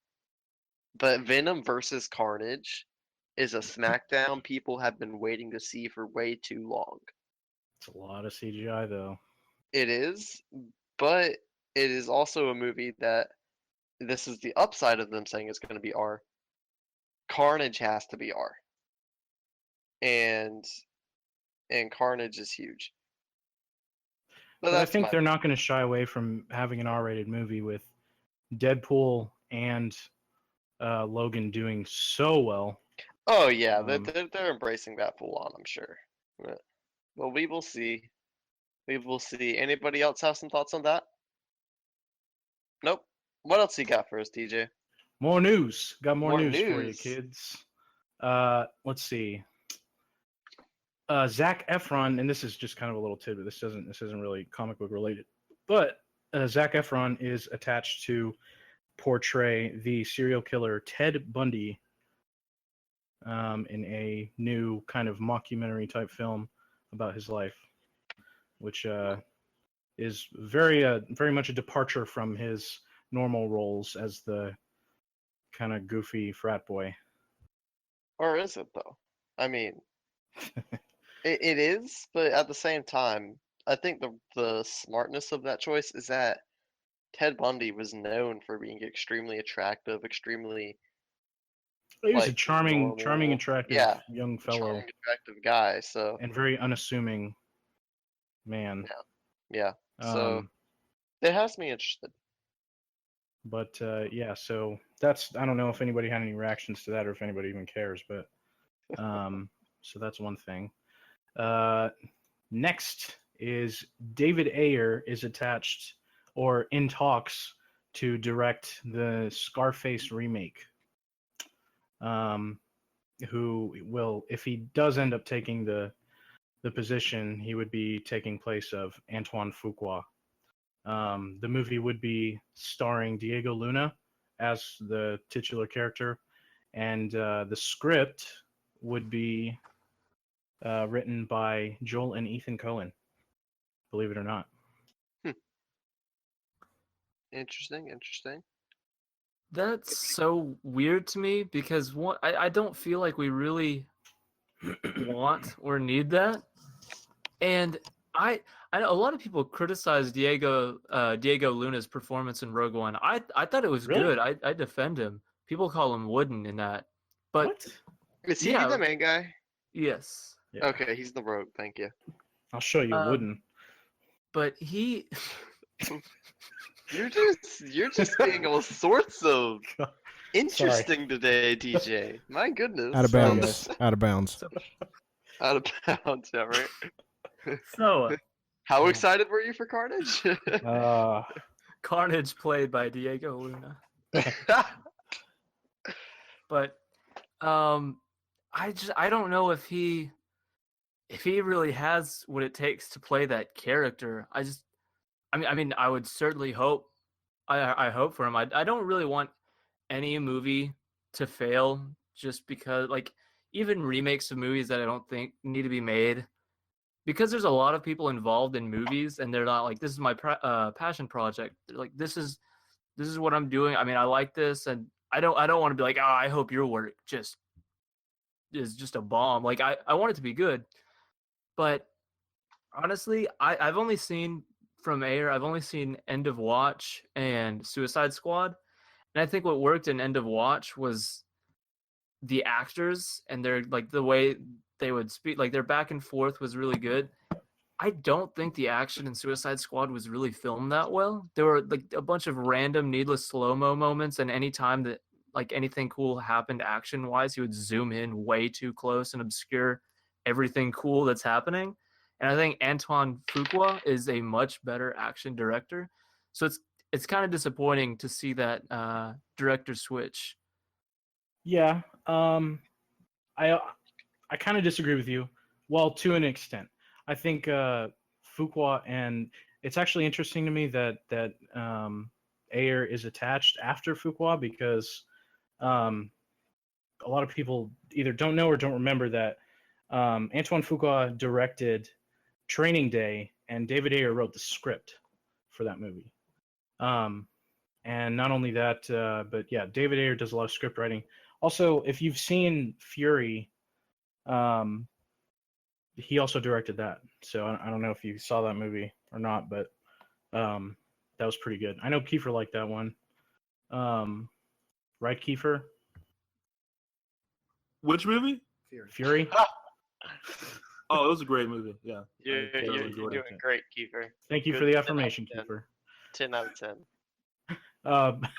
S1: But Venom versus Carnage is a smackdown people have been waiting to see for way too long.
S2: It's a lot of CGI though.
S1: It is, but it is also a movie that this is the upside of them saying it's going to be R. Carnage has to be R. And Carnage is huge.
S2: But I think they're not going to shy away from having an R-rated movie with Deadpool and Logan doing so well.
S1: Oh yeah, they're embracing that full on, I'm sure. Well, we will see. We will see. Anybody else have some thoughts on that? Nope. What else you got for us, DJ?
S2: More news. Got more news for you, kids. Let's see. Zac Efron, and this is just kind of a little tidbit. This isn't really comic book related, but Zac Efron is attached to portray the serial killer Ted Bundy in a new kind of mockumentary type film about his life, which is very much a departure from his normal roles as the kind of goofy frat boy.
S1: Or is it though? I mean, it is, but at the same time, I think the smartness of that choice is that Ted Bundy was known for being extremely attractive, extremely.
S2: He was a charming, attractive young fellow,
S1: charming, attractive guy. So
S2: and very unassuming man.
S1: Yeah. So it has me interested.
S2: But yeah, so that's, I don't know if anybody had any reactions to that or if anybody even cares, but so that's one thing. Next is David Ayer is attached or in talks to direct the Scarface remake. Who will, if he does end up taking the position, he would be taking place of Antoine Fuqua. The movie would be starring Diego Luna as the titular character, and the script would be written by Joel and Ethan Coen, believe it or not.
S1: Interesting.
S3: That's so weird to me because I don't feel like we really want or need that. And I know a lot of people criticize Diego Luna's performance in Rogue One. I thought it was good. I defend him. People call him wooden in that. But
S2: What?
S1: Is he the main guy?
S3: Yes.
S2: Yeah.
S1: Okay, he's the rogue. Thank you.
S2: I'll show you wooden.
S3: But he
S1: You're just being all sorts of interesting today, DJ. My goodness.
S6: Out of
S2: Sorry,
S6: bounds.
S2: guys.
S6: Out of bounds.
S1: Out of bounds, yeah, right?
S3: So,
S1: How excited were you for Carnage?
S3: Carnage played by Diego Luna. But I don't know if he really has what it takes to play that character. I mean I would certainly hope I hope for him. I don't really want any movie to fail just because, like, even remakes of movies that I don't think need to be made, because there's a lot of people involved in movies and they're not like, this is my passion project. They're like, this is what I'm doing. I mean, I like this, and I don't want to be like, oh, I hope your work is just a bomb. Like, I want it to be good. But honestly, I've only seen from Ayer, I've only seen End of Watch and Suicide Squad. And I think what worked in End of Watch was the actors and their, like, the way they would speak, like, their back and forth was really good. I don't think the action in Suicide Squad was really filmed that well. There were, like, a bunch of random needless slow-mo moments, and anytime that, like, anything cool happened action-wise, he would zoom in way too close and obscure everything cool that's happening. And I think Antoine Fuqua is a much better action director. So it's kind of disappointing to see that director switch.
S2: Yeah, I kind of disagree with you. Well, to an extent, I think Fuqua, and it's actually interesting to me that Ayer is attached after Fuqua, because a lot of people either don't know or don't remember that Antoine Fuqua directed Training Day, and David Ayer wrote the script for that movie. And not only that, but yeah, David Ayer does a lot of script writing. Also, if you've seen Fury, he also directed that. So I don't know if you saw that movie or not, but that was pretty good. I know Kiefer liked that one. Right, Kiefer?
S5: Which movie?
S2: Fury?
S5: Oh, it was a great movie. Yeah.
S1: You're doing great, Kiefer.
S2: Thank you
S1: Good
S2: for the
S1: 10
S2: affirmation,
S1: out of 10.
S2: Kiefer.
S1: 10 out of 10.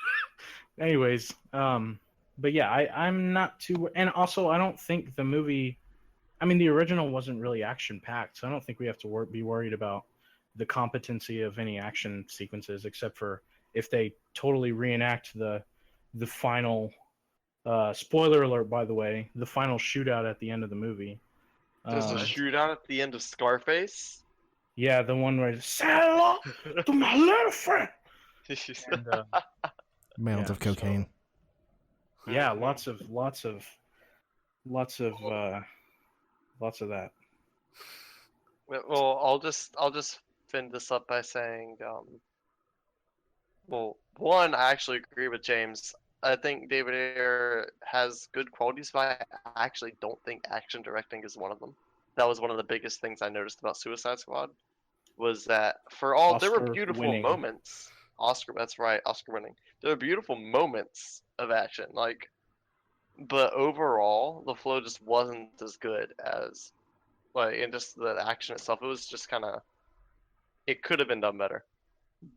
S2: Anyways, but yeah, I'm not too, and also I don't think the movie, I mean, the original wasn't really action packed, so I don't think we have to be worried about the competency of any action sequences, except for if they totally reenact the final, spoiler alert, by the way, the final shootout at the end of the movie.
S1: There's a shootout at the end of Scarface?
S2: Yeah, the one where say hello to my little friend. And,
S6: Mounds of cocaine.
S2: So, yeah, lots of that.
S1: Well, I'll just finish this up by saying, well, one, I actually agree with James. I think David Ayer has good qualities, but I actually don't think action directing is one of them. That was one of the biggest things I noticed about Suicide Squad, was that for all there were beautiful moments. That's right, Oscar winning. There were beautiful moments of action, like, but overall the flow just wasn't as good as, like, and just the action itself. It was just kind of, it could have been done better.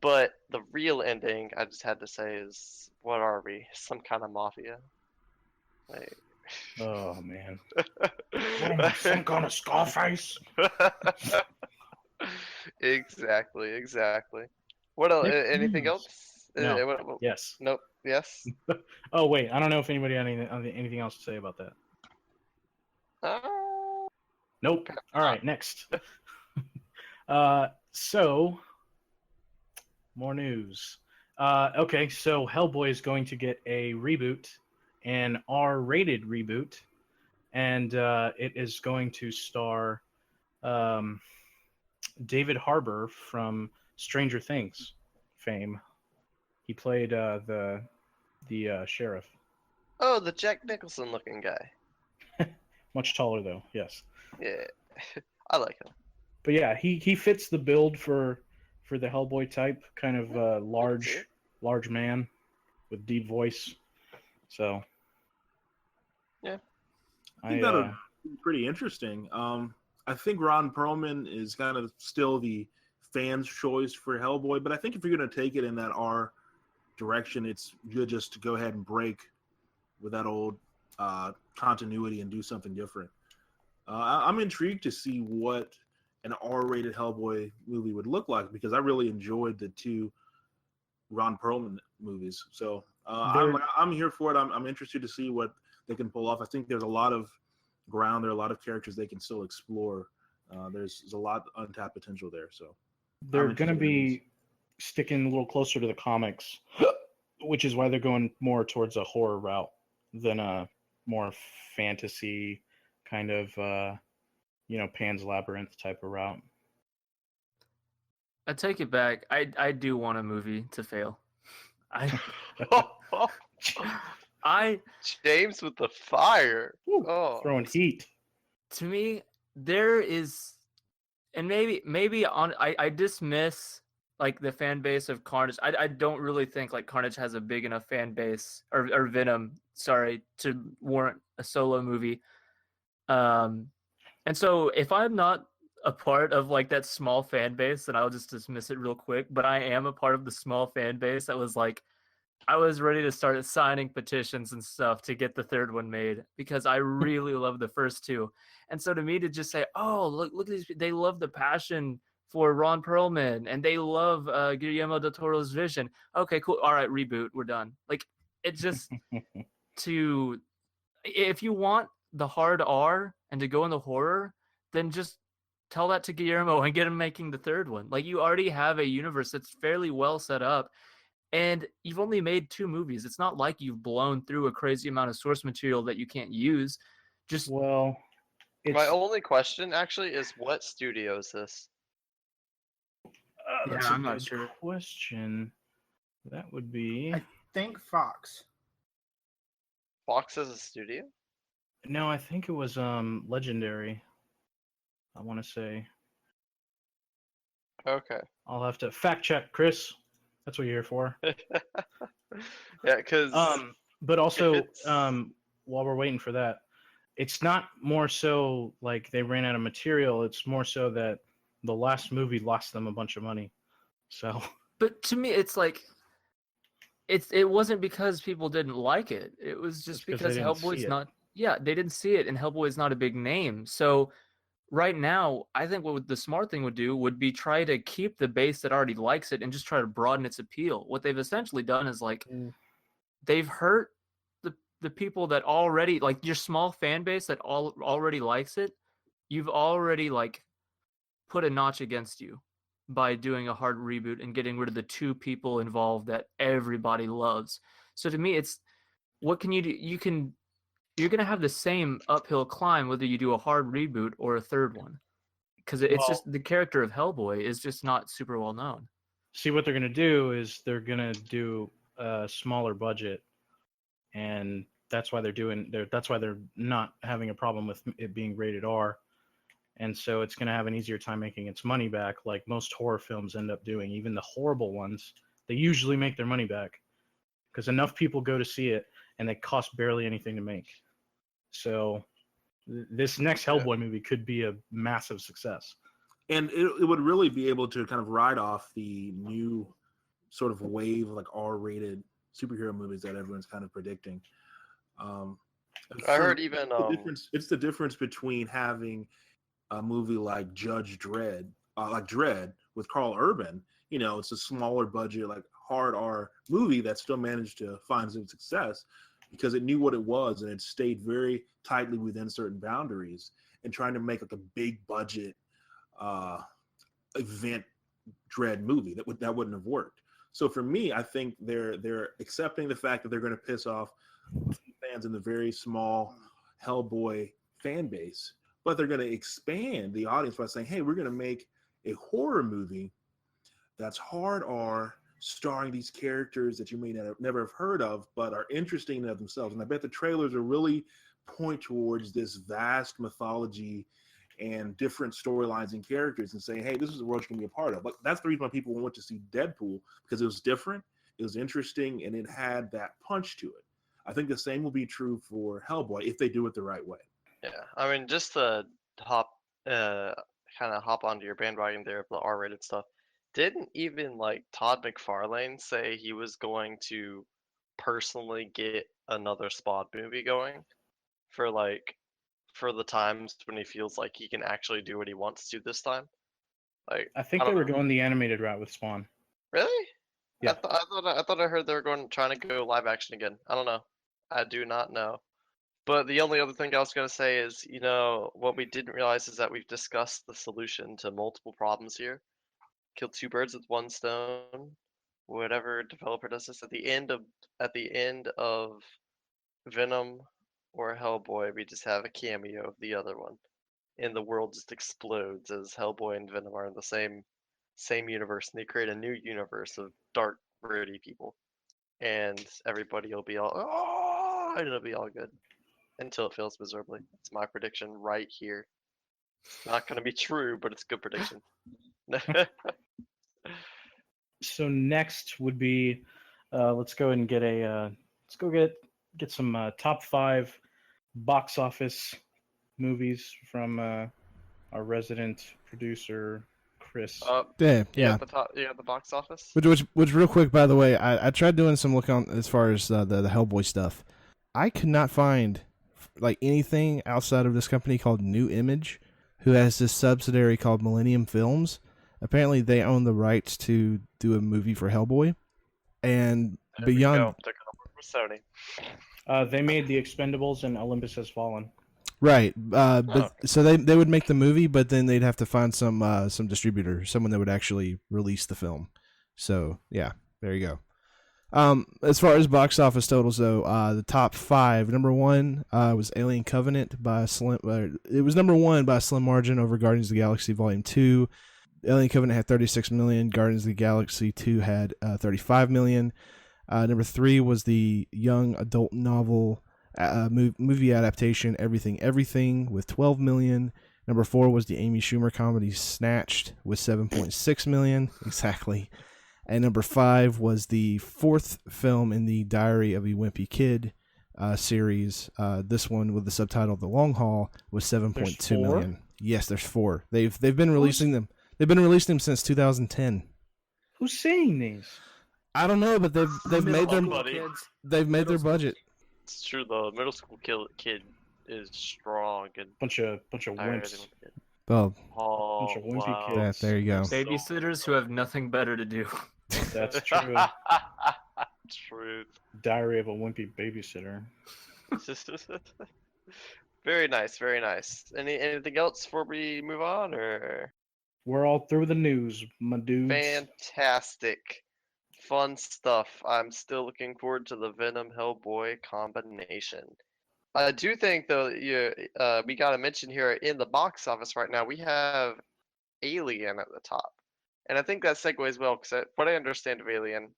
S1: But the real ending, I just had to say, is, what are we? Some kind of mafia? Like,
S2: oh man, what am I, some kind of Scarface?
S1: Exactly. What else? Anything else?
S2: No. Yes.
S1: Nope. Yes.
S2: Oh wait, I don't know if anybody had anything else to say about that. Nope. All right, next. So more news. Okay, so Hellboy is going to get a reboot, an R-rated reboot, and it is going to star David Harbour from Stranger Things fame. He played the sheriff.
S1: Oh, the Jack Nicholson looking guy.
S2: Much taller though, yes.
S1: Yeah, I like him.
S2: But yeah, he fits the build for the Hellboy type, kind of large man with deep voice. So
S1: yeah,
S5: I think that'll be pretty interesting. I think Ron Perlman is kind of still the fans' choice for Hellboy, but I think if you're going to take it in that R direction, it's good just to go ahead and break with that old continuity and do something different. I'm intrigued to see what an R-rated Hellboy movie would look like, because I really enjoyed the two Ron Perlman movies. So I'm here for it. I'm interested to see what they can pull off. I think there's a lot of ground there, a lot of characters they can still explore. There's a lot of untapped potential there. So
S2: they're going to be sticking a little closer to the comics, which is why they're going more towards a horror route than a more fantasy kind of, Pan's Labyrinth type of route.
S3: I take it back. I do want a movie to fail.
S1: James with the fire.
S2: Throwing heat.
S3: To me, there is, and maybe I dismiss like the fan base of Carnage. I don't really think like Carnage has a big enough fan base, or Venom, sorry, to warrant a solo movie. And so if I'm not a part of like that small fan base, then I'll just dismiss it real quick. But I am a part of the small fan base that was like, I was ready to start signing petitions and stuff to get the third one made, because I really love the first two. And so to me, to just say, oh, look at these, they love the passion for Ron Perlman and they love Guillermo del Toro's vision. Okay, cool. All right, reboot. We're done. Like, it just if you want the hard R and to go in the horror, then just tell that to Guillermo and get him making the third one. Like, you already have a universe that's fairly well set up, and you've only made 2 movies. It's not like you've blown through a crazy amount of source material that you can't use.
S1: My only question actually is, what studio is this?
S2: That's
S3: I'm
S2: a
S3: not
S2: good
S3: sure.
S2: question. That would be.
S4: I think Fox.
S1: Fox as a studio?
S2: No, I think it was Legendary. I want to say.
S1: Okay.
S2: I'll have to fact check, Chris. That's what you're here for.
S1: Yeah, because.
S2: But also, while we're waiting for that, it's not more so like they ran out of material. It's more so that the last movie lost them a bunch of money. So.
S3: But to me, it's like, it wasn't because people didn't like it. It was just because Hellboy's not. Yeah, they didn't see it, and Hellboy is not a big name. So right now, I think what the smart thing would do would be try to keep the base that already likes it and just try to broaden its appeal. What they've essentially done is like they've hurt the people that already, like, your small fan base that already likes it. You've already like put a notch against you by doing a hard reboot and getting rid of the 2 people involved that everybody loves. So to me, it's, what can you do? You're going to have the same uphill climb whether you do a hard reboot or a third one, because it's just the character of Hellboy is just not super well known.
S2: See, what they're going to do is they're going to do a smaller budget, and that's why that's why they're not having a problem with it being rated R. And so it's going to have an easier time making its money back, like most horror films end up doing. Even the horrible ones, they usually make their money back because enough people go to see it, and they cost barely anything to make. So this next Hellboy movie could be a massive success.
S5: And it would really be able to kind of ride off the new sort of wave of like R-rated superhero movies that everyone's kind of predicting.
S1: I heard even
S5: it's the difference between having a movie like Judge Dredd, like Dredd with Carl Urban. You know, it's a smaller budget, like hard R movie that still managed to find some success because it knew what it was and it stayed very tightly within certain boundaries. And trying to make like a big budget event Dredd movie that wouldn't have worked. So for me, I think they're accepting the fact that they're going to piss off fans in the very small Hellboy fan base, but they're going to expand the audience by saying, hey, we're going to make a horror movie that's hard R, starring these characters that you may never have heard of, but are interesting in of themselves. And I bet the trailers are really point towards this vast mythology and different storylines and characters and saying, hey, this is the world you can be a part of. But that's the reason why people went to see Deadpool, because it was different, it was interesting, and it had that punch to it. I think the same will be true for Hellboy if they do it the right way.
S1: Yeah, I mean, just to hop onto your bandwagon there of the R-rated stuff. didn't even like Todd McFarlane say he was going to personally get another Spawn movie going for for the times when he feels like he can actually do what he wants to this time? Like,
S2: I think
S1: I
S2: they
S1: don't
S2: were
S1: know.
S2: going the animated route with Spawn.
S1: Really?
S2: Yeah.
S1: I thought I heard they were trying to go live action again. I don't know. I do not know. But the only other thing I was going to say is, what we didn't realize is that we've discussed the solution to multiple problems here. Kill two birds with one stone. Whatever developer does this at the end of Venom or Hellboy, we just have a cameo of the other one, and the world just explodes as Hellboy and Venom are in the same universe, and they create a new universe of dark, gritty people, and everybody will be all oh, and it'll be all good until it fails miserably. It's my prediction right here. It's not going to be true, but it's a good prediction.
S2: So next would be, let's go ahead and get some top 5 box office movies from our resident producer Chris.
S6: Yeah.
S1: At the top, at the box office.
S6: Which real quick, by the way, I tried doing some look on as far as the Hellboy stuff. I could not find like anything outside of this company called New Image, who has this subsidiary called Millennium Films. Apparently, they own the rights to do a movie for Hellboy, and
S1: There
S6: beyond.
S1: they're gonna work with Sony.
S2: They made The Expendables and Olympus Has Fallen.
S6: Right, but so they would make the movie, but then they'd have to find some distributor, someone that would actually release the film. So yeah, there you go. As far as box office totals, though, the top 5, number 1 was Alien Covenant by a slim. It was number 1 by a slim margin over Guardians of the Galaxy Volume 2. Alien Covenant had 36 million. Guardians of the Galaxy 2 had 35 million. Number 3 was the young adult novel movie adaptation Everything Everything with 12 million. Number 4 was the Amy Schumer comedy Snatched with 7.6 million. Exactly. And number 5 was the 4th film in the Diary of a Wimpy Kid series. This one with the subtitle The Long Haul was 7.2 million. Yes, there's 4. They've been releasing them. They've been releasing them since 2010.
S2: Who's saying these?
S6: I don't know, but they've made their budget.
S1: It's true though. Middle school kid is strong and
S2: Bunch of wimps.
S6: Well,
S2: bunch of wimpy kids.
S6: Yeah, there you go.
S3: Babysitters who have nothing better to do.
S2: That's true.
S1: Truth.
S2: Diary of a Wimpy Babysitter.
S1: Very nice, very nice. Anything else before we move on, or?
S2: We're all through the news, my dudes.
S1: Fantastic. Fun stuff. I'm still looking forward to the Venom Hellboy combination. I do think though we gotta mention here in the box office right now we have Alien at the top, and I think that segues well because what I understand of Alien,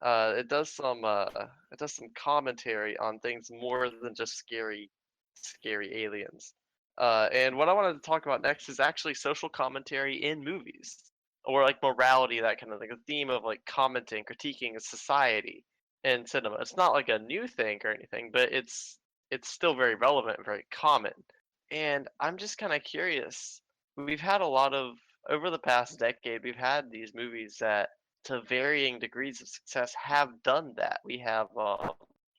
S1: it does some commentary on things more than just scary aliens. And what I wanted to talk about next is actually social commentary in movies, or like morality, that kind of thing. The theme of like commenting, critiquing society in cinema. It's not like a new thing or anything, but it's still very relevant and very common. And I'm just kind of curious. We've had a lot of over the past decade. We've had these movies that, to varying degrees of success, have done that. We have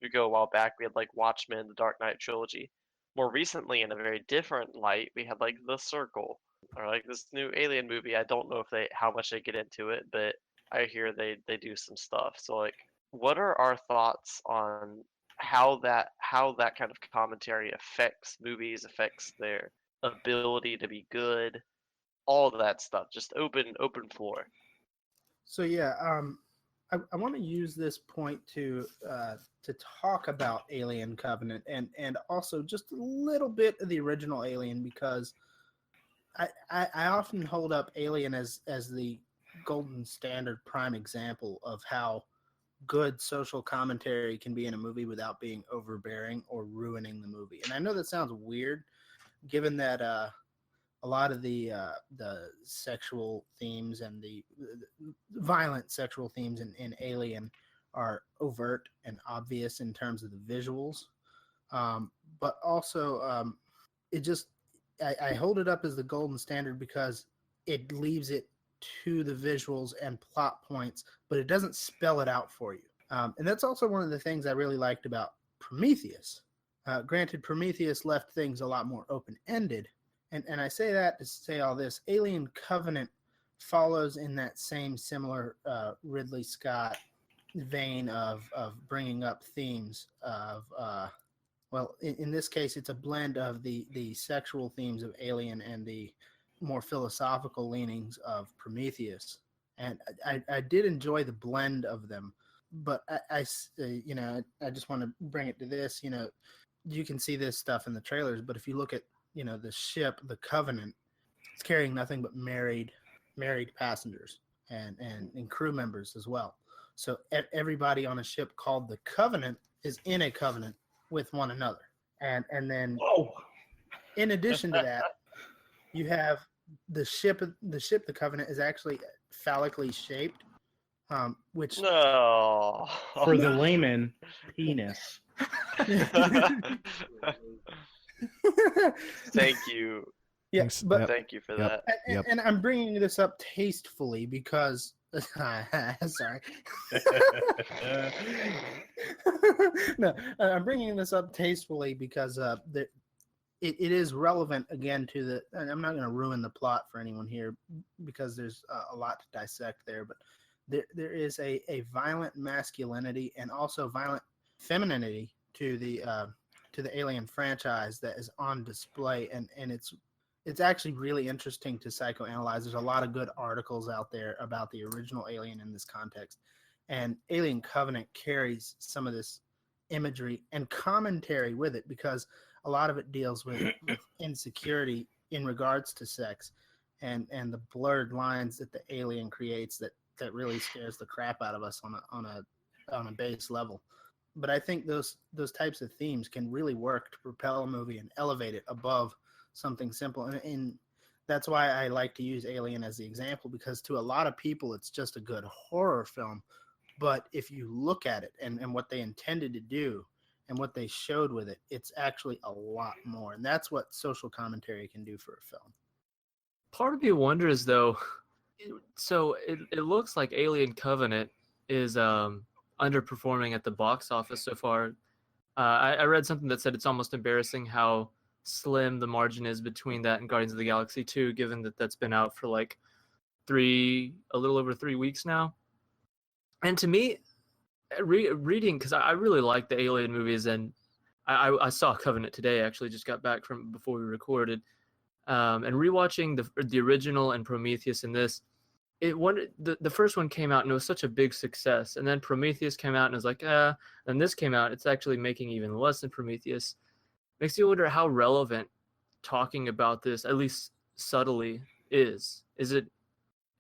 S1: we go a while back. We had like Watchmen, the Dark Knight trilogy. More recently, in a very different light, we had like The Circle, or like this new Alien movie. I don't know if how much they get into it, but I hear they do some stuff. So like, what are our thoughts on how that kind of commentary affects movies, affects their ability to be good, all of that stuff? Just open floor.
S4: So yeah, I want to use this point to talk about Alien Covenant and also just a little bit of the original Alien, because I often hold up Alien as the golden standard prime example of how good social commentary can be in a movie without being overbearing or ruining the movie. And I know that sounds weird, given that a lot of the sexual themes and the violent sexual themes in Alien are overt and obvious in terms of the visuals. But also, I hold it up as the golden standard because it leaves it to the visuals and plot points, but it doesn't spell it out for you. And that's also one of the things I really liked about Prometheus. Granted, Prometheus left things a lot more open-ended. And I say that to say all this. Alien Covenant follows in that same similar Ridley Scott vein of bringing up themes of, well, in this case, it's a blend of the sexual themes of Alien and the more philosophical leanings of Prometheus. And I did enjoy the blend of them. But I just want to bring it to this. You can see this stuff in the trailers, but if you look at the ship, the Covenant, it's carrying nothing but married passengers and crew members as well. So everybody on a ship called the Covenant is in a covenant with one another. And then in addition to that, you have the ship, the Covenant is actually phallically shaped, which
S1: No.
S2: For the layman, penis.
S1: Thank you.
S4: Yes, but
S1: Thank you for that.
S4: and I'm bringing this up tastefully because sorry. No, I'm bringing this up tastefully because it is relevant again to the. And I'm not going to ruin the plot for anyone here because there's a lot to dissect there, but there is a violent masculinity and also violent femininity to the Alien franchise that is on display, and it's actually really interesting to psychoanalyze. There's a lot of good articles out there about the original Alien in this context, and Alien Covenant carries some of this imagery and commentary with it because a lot of it deals with insecurity in regards to sex and the blurred lines that the alien creates that really scares the crap out of us on a base level. But I think those types of themes can really work to propel a movie and elevate it above something simple. And that's why I like to use Alien as the example, because to a lot of people it's just a good horror film. But if you look at it and what they intended to do and what they showed with it, it's actually a lot more. And that's what social commentary can do for a film.
S3: Part of me wonders, though, so it looks like Alien Covenant is underperforming at the box office so far. I read something that said it's almost embarrassing how slim the margin is between that and Guardians of the Galaxy 2, given that that's been out for like a little over 3 weeks now. And to me, reading, because I really like the Alien movies, and I saw Covenant today, actually just got back from before we recorded, and rewatching the original and Prometheus in this, the first one came out and it was such a big success, and then Prometheus came out and it was like, and this came out, it's actually making even less than Prometheus. Makes you wonder how relevant talking about this, at least subtly, is. Is it,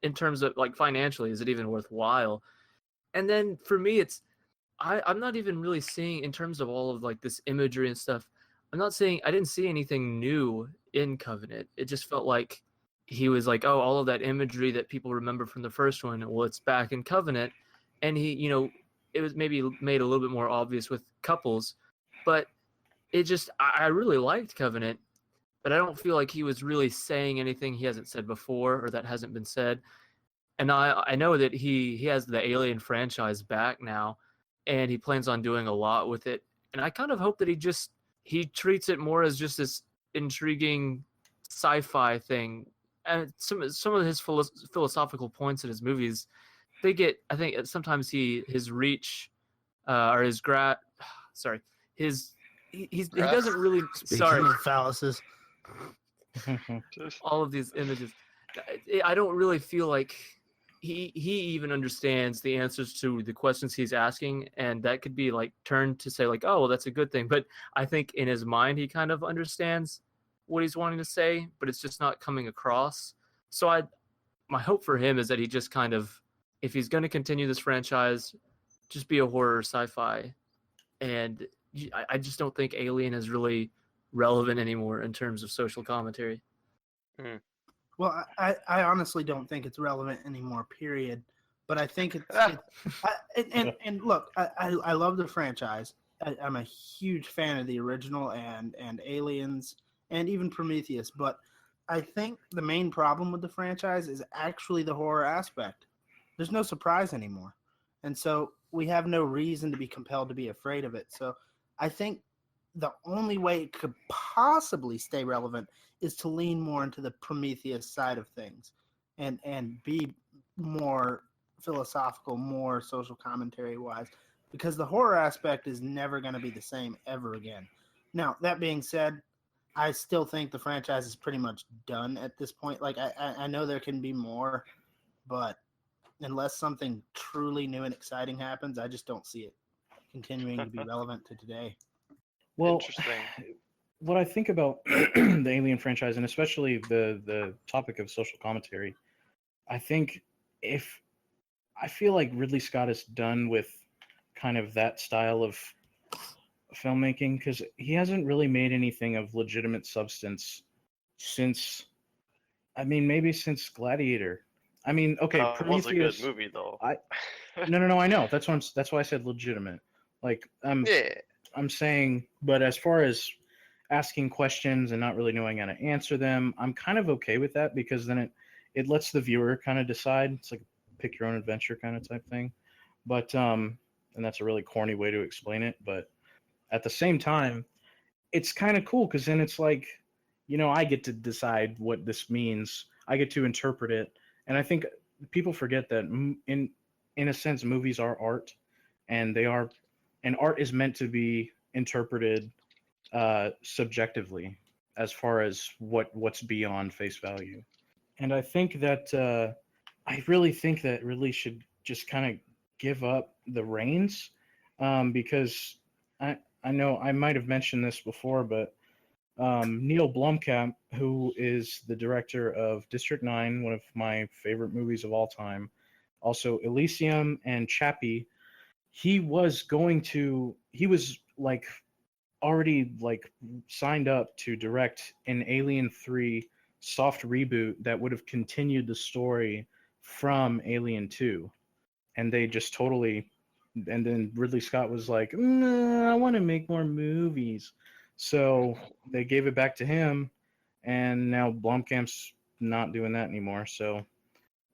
S3: in terms of like financially, is it even worthwhile? And then for me, I'm not even really seeing, in terms of all of like this imagery and stuff, I didn't see anything new in Covenant. It just felt like he was like, oh, all of that imagery that people remember from the first one, well, it's back in Covenant. And he, it was maybe made a little bit more obvious with couples, but it just, I really liked Covenant, but I don't feel like he was really saying anything he hasn't said before or that hasn't been said. And I know that he has the Alien franchise back now, and he plans on doing a lot with it. And I kind of hope that he treats it more as just this intriguing sci-fi thing. And some of his philosophical points in his movies, they get, I think sometimes his reach or his he doesn't really,
S4: Speaking of phalluses.
S3: all of these images, I don't really feel like he even understands the answers to the questions he's asking, and that could be like turned to say like, oh, well, that's a good thing. But I think in his mind he kind of understands what he's wanting to say, but it's just not coming across. So my hope for him is that he just kind of, if he's going to continue this franchise, just be a horror sci-fi. And I just don't think Alien is really relevant anymore in terms of social commentary.
S1: Mm.
S4: Well, I honestly don't think it's relevant anymore, period. But I think and look, I love the franchise. I'm a huge fan of the original and Aliens and even Prometheus. But I think the main problem with the franchise is actually the horror aspect. There's no surprise anymore. And so we have no reason to be compelled to be afraid of it. So I think the only way it could possibly stay relevant is to lean more into the Prometheus side of things and be more philosophical, more social commentary wise, because the horror aspect is never going to be the same ever again. Now, that being said, I still think the franchise is pretty much done at this point. Like, I know there can be more, but unless something truly new and exciting happens, I just don't see it continuing to be relevant to today.
S2: Well,
S1: Interesting.
S2: what I think about the Alien franchise, and especially the topic of social commentary, I feel like Ridley Scott is done with kind of that style of filmmaking, because he hasn't really made anything of legitimate substance since, maybe since Gladiator. Okay, Prometheus
S1: was a good movie though.
S2: No, I know. That's why I said legitimate. Like,
S1: Yeah.
S2: I'm saying, but as far as asking questions and not really knowing how to answer them, I'm kind of okay with that, because then it lets the viewer kind of decide. It's like a pick your own adventure kind of type thing. But and that's a really corny way to explain it, but at the same time, it's kind of cool, because then it's like, I get to decide what this means. I get to interpret it. And I think people forget that in a sense, movies are art, and art is meant to be interpreted subjectively, as far as what's beyond face value. And I think that I really think that Ridley should just kind of give up the reins, because I know I might have mentioned this before, but Neil Blomkamp, who is the director of District 9, one of my favorite movies of all time, also Elysium and Chappie, he was like already like signed up to direct an Alien 3 soft reboot that would have continued the story from Alien 2. And they just totally, and then Ridley Scott was like, "No, I want to make more movies." So they gave it back to him, and now Blomkamp's not doing that anymore. So,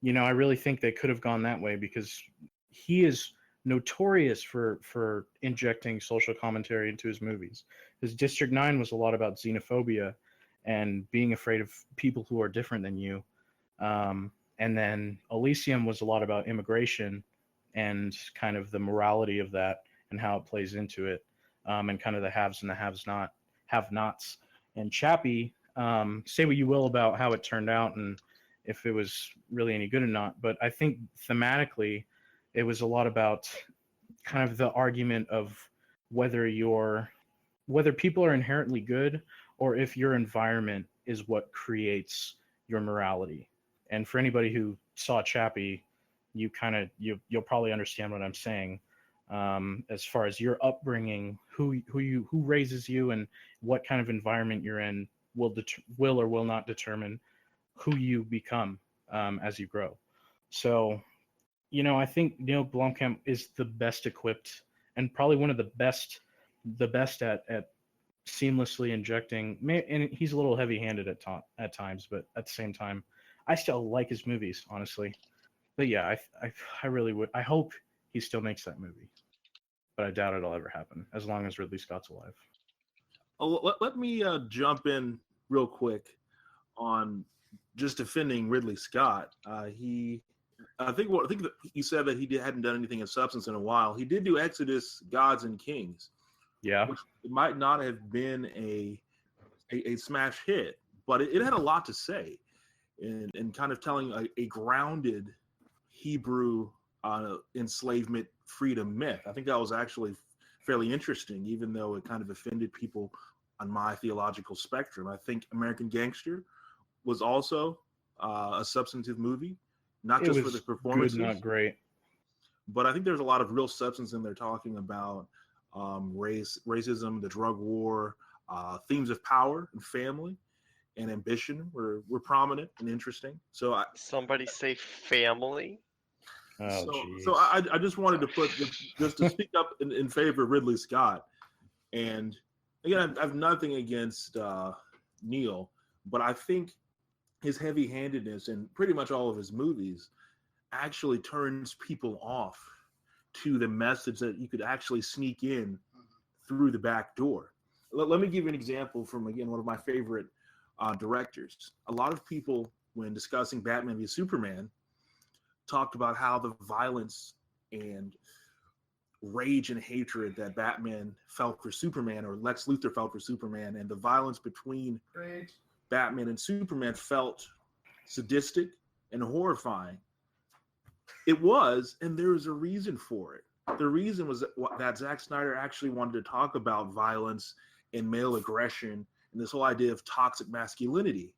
S2: I really think they could have gone that way, because he is notorious for injecting social commentary into his movies. His District 9 was a lot about xenophobia and being afraid of people who are different than you. And then Elysium was a lot about immigration and kind of the morality of that and how it plays into it, and kind of the haves and the have-nots. And Chappie, say what you will about how it turned out and if it was really any good or not, but I think thematically it was a lot about kind of the argument of whether people are inherently good, or if your environment is what creates your morality. And for anybody who saw Chappie, you'll probably understand what I'm saying, as far as your upbringing, who raises you, and what kind of environment you're in will or will not determine who you become as you grow. So, I think Neil Blomkamp is the best equipped, and probably one of the best at seamlessly injecting. And he's a little heavy-handed at times, but at the same time, I still like his movies, honestly. But yeah, I really would. I hope he still makes that movie, but I doubt it'll ever happen as long as Ridley Scott's alive.
S5: Oh, let me jump in real quick on just defending Ridley Scott. I think that you said that he hadn't done anything of substance in a while. He did do Exodus, Gods and Kings.
S2: Yeah,
S5: which might not have been a smash hit, but it had a lot to say, and kind of telling a grounded Hebrew enslavement freedom myth. I think that was actually fairly interesting, even though it kind of offended people on my theological spectrum. I think American Gangster was also a substantive movie, not just for the performances.
S2: Good, not great.
S5: But I think there's a lot of real substance in there, talking about racism, the drug war, themes of power and family and ambition were prominent and interesting. So
S1: Somebody say family.
S5: So I just wanted to put just to speak up in favor of Ridley Scott. And again, I have nothing against Neil, but I think his heavy-handedness in pretty much all of his movies actually turns people off to the message that you could actually sneak in through the back door. Let me give you an example from, again, one of my favorite directors. A lot of people, when discussing Batman v Superman, talked about how the violence and rage and hatred that Batman felt for Superman, or Lex Luthor felt for Superman, and the violence between Batman and Superman felt sadistic and horrifying. It was, and there was a reason for it. The reason was that Zack Snyder actually wanted to talk about violence and male aggression and this whole idea of toxic masculinity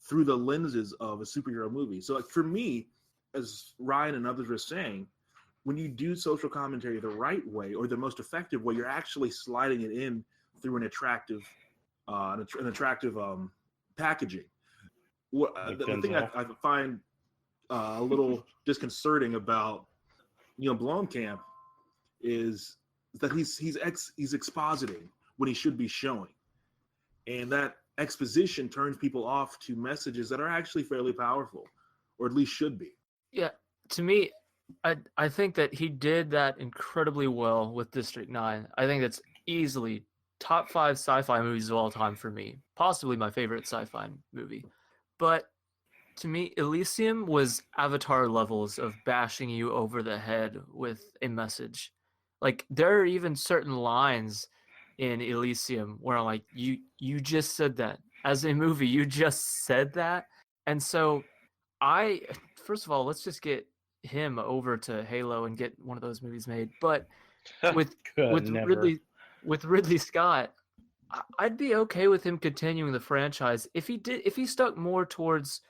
S5: through the lenses of a superhero movie. So, like, for me, as Ryan and others were saying, when you do social commentary the right way, or the most effective way, you're actually sliding it in through an attractive packaging. The thing I find a little disconcerting about Neil Blomkamp is that he's expositing when he should be showing, and that exposition turns people off to messages that are actually fairly powerful, or at least should be.
S3: Yeah, to me, I think that he did that incredibly well with District 9. I think that's easily top 5 sci-fi movies of all time for me, possibly my favorite sci-fi movie. But to me, Elysium was Avatar levels of bashing you over the head with a message. Like, there are even certain lines in Elysium where I'm like, you just said that. As a movie, you just said that. And so first of all, let's just get him over to Halo and get one of those movies made. But with Ridley Scott, I'd be okay with him continuing the franchise if he stuck more towards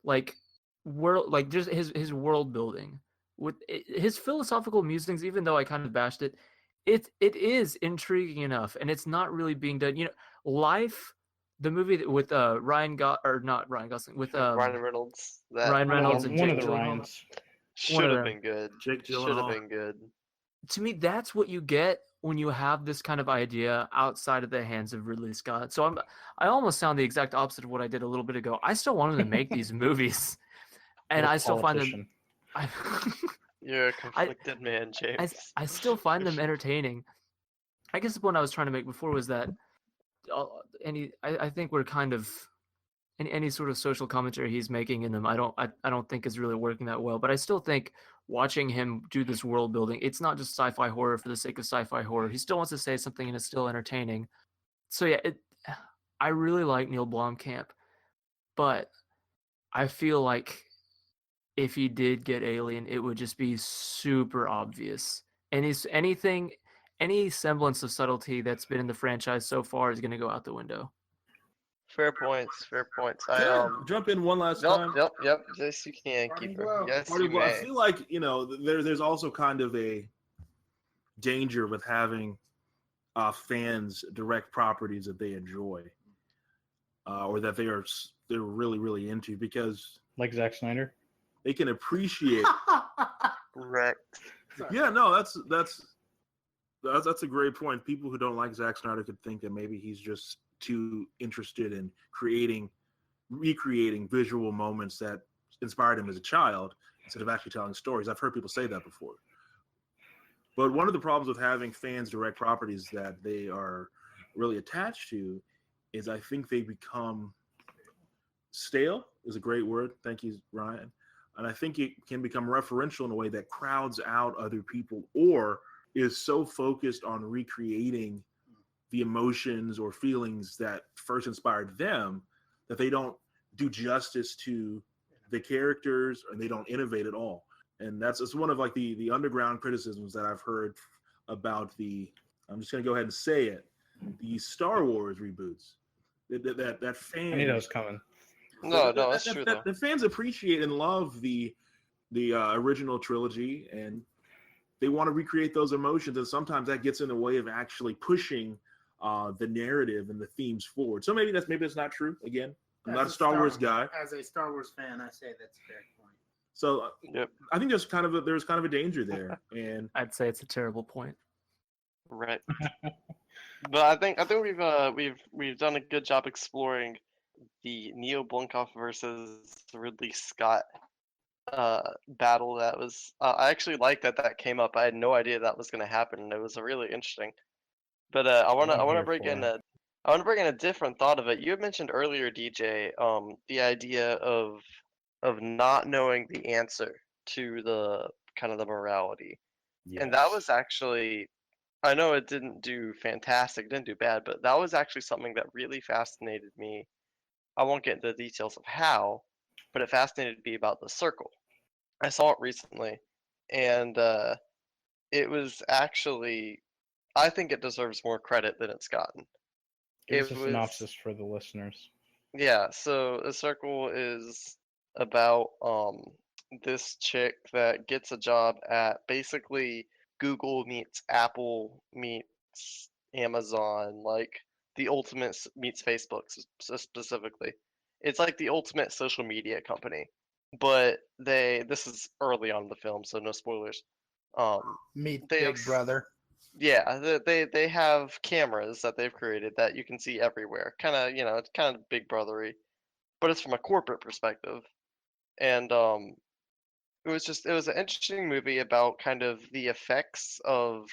S3: like just his world building with his philosophical musings. Even though I kind of bashed it, it is intriguing enough, and it's not really being done. Life, the movie with Ryan
S1: Reynolds.
S3: Ryan Reynolds and
S2: one
S3: Jake
S2: of the
S3: Gyllenhaal.
S2: Ryans.
S1: Should have been good.
S5: Jake
S1: Should have
S5: Gyllenhaal.
S1: been good.
S3: To me, that's what you get when you have this kind of idea outside of the hands of Ridley Scott. So I almost sound the exact opposite of what I did a little bit ago. I still want him to make these movies, and I still find them.
S1: You're a conflicted man, James.
S3: I still find them entertaining. I guess the point I was trying to make before was that I think we're kind of any sort of social commentary he's making in them, I don't think is really working that well. But I still think watching him do this world building, it's not just sci-fi horror for the sake of sci-fi horror. He still wants to say something, and it's still entertaining. So yeah, I really like Neil Blomkamp, but I feel like if he did get Alien, it would just be super obvious. And any semblance of subtlety that's been in the franchise so far is going to go out the window.
S1: Fair points.
S5: Can I jump in one last time?
S1: Yep. Yes, you can, Keeper. Yes, you may.
S5: I feel like, there's also kind of a danger with having fans direct properties that they enjoy, or that they're really, really into, because
S2: like Zack Snyder,
S5: they can appreciate.
S1: Correct.
S5: Yeah, no, that's a great point. People who don't like Zack Snyder could think that maybe he's just too interested in recreating visual moments that inspired him as a child instead of actually telling stories. I've heard people say that before. But one of the problems with having fans direct properties that they are really attached to is I think they become stale, is a great word. Thank you, Ryan. And I think it can become referential in a way that crowds out other people, or is so focused on recreating the emotions or feelings that first inspired them that they don't do justice to the characters, and they don't innovate at all. And it's one of like the underground criticisms that I've heard about I'm just going to go ahead and say it, the Star Wars reboots. That fans,
S2: I knew that was coming.
S1: No, that's true though.
S5: The fans appreciate and love the original trilogy, and they want to recreate those emotions, and sometimes that gets in the way of actually pushing the narrative and the themes forward. So maybe that's not true. Again, I'm not a Star Wars guy.
S4: As a Star Wars fan, I say that's a fair point.
S5: So yep. I think there's kind of a danger there, and
S3: I'd say it's a terrible point.
S1: Right. But I think we've done a good job exploring the Neo Blunkoff versus Ridley Scott battle. That was I actually like that came up. I had no idea that was going to happen, and it was really interesting. But I want
S2: What I'm
S1: to
S2: here
S1: bring in
S2: for.
S1: a different thought of it. You had mentioned earlier, DJ, the idea of not knowing the answer to the kind of the morality, and that
S2: Yes.
S1: was actually, I know it didn't do fantastic, didn't do bad, but that was actually something that really fascinated me. I won't get into the details of how, but it fascinated me about the circle. I saw it recently, and it was actually, I think it deserves more credit than it's gotten.
S2: Give
S1: It
S2: us a
S1: was,
S2: synopsis for the listeners.
S1: yeah, so the circle is about this chick that gets a job at basically Google meets Apple meets Amazon, like the ultimate meets Facebook specifically. It's like the ultimate social media company. But this is early on in the film, so no spoilers.
S4: Meet
S1: They have
S4: Big Brother.
S1: Yeah, they have cameras that they've created that you can see everywhere. Kind of, it's kind of Big Brothery, but it's from a corporate perspective. And it was an interesting movie about kind of the effects of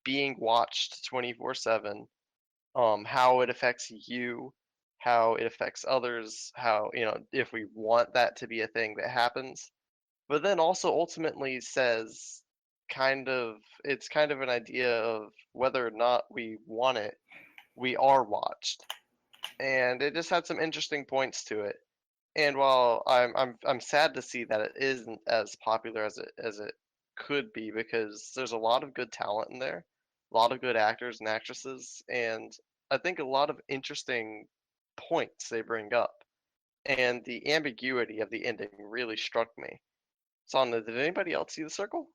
S1: being watched 24/7, how it affects you, how it affects others, how, if we want that to be a thing that happens. But then also ultimately says it's kind of an idea of whether or not we want it, we are watched. And it just had some interesting points to it. And while I'm sad to see that it isn't as popular as it could be, because there's a lot of good talent in there, a lot of good actors and actresses, and I think a lot of interesting points they bring up. And the ambiguity of the ending really struck me. Did anybody else see The Circle?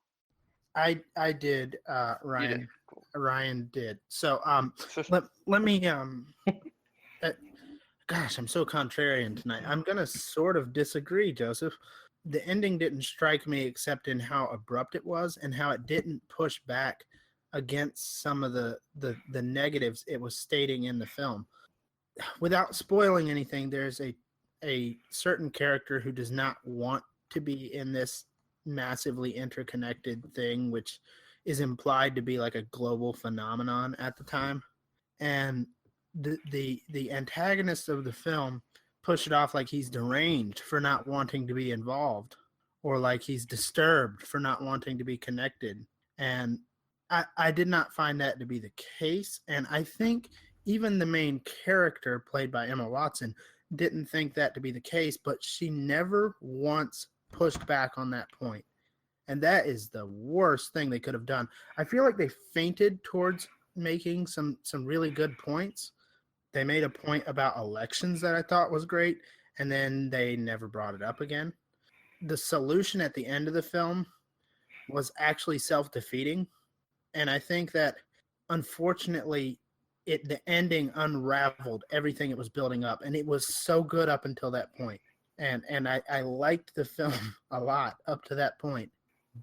S4: I did.
S1: You did.
S4: Ryan
S1: Cool.
S4: Ryan did. So let me gosh, I'm so contrarian tonight. I'm gonna sort of disagree, Joseph. The ending didn't strike me except in how abrupt it was and how it didn't push back against some of the negatives it was stating in the film. Without spoiling anything, there's a certain character who does not want to be in this massively interconnected thing, which is implied to be like a global phenomenon at the time. And the antagonist of the film push it off like he's deranged for not wanting to be involved, or like he's disturbed for not wanting to be connected. And I did not find that to be the case. And I think even the main character, played by Emma Watson, didn't think that to be the case, but she never once pushed back on that point. And that is the worst thing they could have done. I feel like they fainted towards making some really good points. They made a point about elections that I thought was great, and then they never brought it up again. The solution at the end of the film was actually self-defeating, and I think that unfortunately the ending unraveled everything it was building up, and it was so good up until that point. And I liked the film a lot up to that point,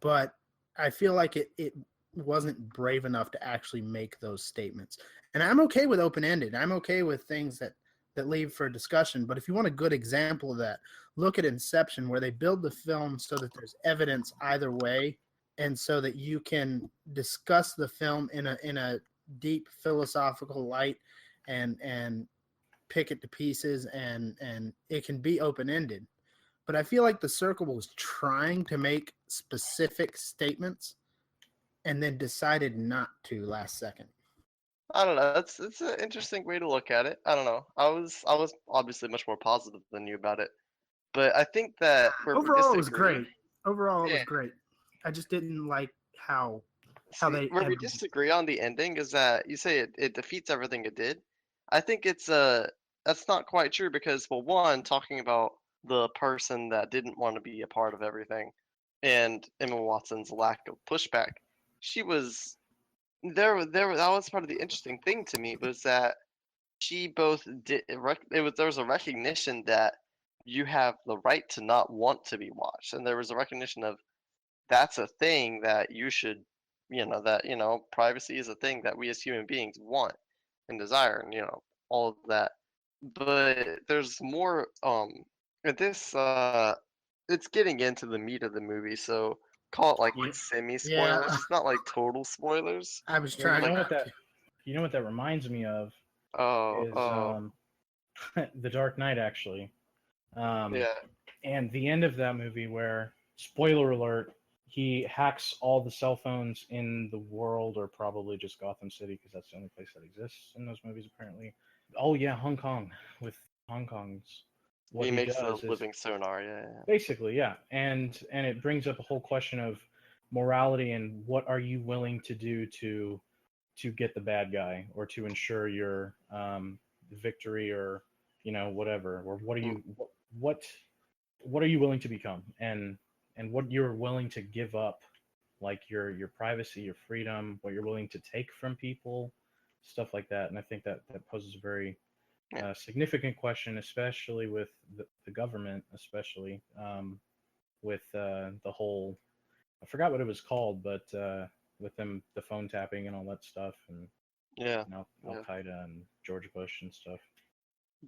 S4: but I feel like it wasn't brave enough to actually make those statements. And I'm okay with open-ended. I'm okay with things that leave for discussion. But if you want a good example of that, look at Inception, where they build the film so that there's evidence either way, and so that you can discuss the film in a deep philosophical light and pick it to pieces, and it can be open-ended. But I feel like The Circle was trying to make specific statements and then decided not to last second.
S1: I don't know. It's an interesting way to look at it. I don't know. I was obviously much more positive than you about it, but I think that where we
S4: Overall, it was
S1: disagree,
S4: great. Overall, it was
S1: yeah.
S4: great. I just didn't like how
S1: See,
S4: they
S1: where we
S4: ended.
S1: disagree on the ending is that you say it defeats everything it did. I think that's not quite true because, well, one, talking about the person that didn't want to be a part of everything, and Emma Watson's lack of pushback, she was there. That was part of the interesting thing to me, was that she both did there was a recognition that you have the right to not want to be watched, and there was a recognition of that's a thing that you should, privacy is a thing that we as human beings want and desire, and all of that. but there's more. This it's getting into the meat of the movie, so call it like
S2: You-
S1: semi spoilers.
S4: Yeah.
S1: It's not like total spoilers.
S4: I was
S2: Well,
S4: trying to.
S2: you know what that reminds me of
S1: Oh,
S2: is The Dark Knight, actually.
S1: yeah.
S2: And the end of that movie where, spoiler alert, he hacks all the cell phones in the world, or probably just Gotham City, because that's the only place that exists in those movies, apparently. Oh yeah, Hong Kong, with Hong Kong's. What
S1: He
S2: he
S1: makes
S2: does
S1: the
S2: is
S1: living sonar, yeah.
S2: basically, yeah, and it brings up a whole question of morality and what are you willing to do to get the bad guy, or to ensure your victory, or whatever, or what are you what are you willing to become, and what you're willing to give up, like your privacy, your freedom, what you're willing to take from people, stuff like that. And I think that poses a very
S1: Yeah.
S2: significant question, especially with the government, especially with the whole, I forgot what it was called, but with them, the phone tapping and all that stuff, and
S1: Yeah.
S2: Al
S1: Yeah.
S2: Qaeda and George Bush and stuff.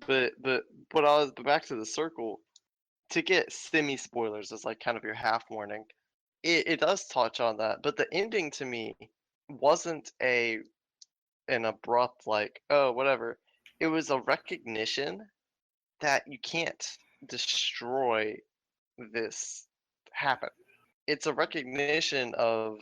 S1: But back to the circle, to get semi spoilers is like kind of your half warning. It does touch on that, but the ending to me wasn't an abrupt like, oh, whatever. It was a recognition that you can't destroy this happen. It's a recognition of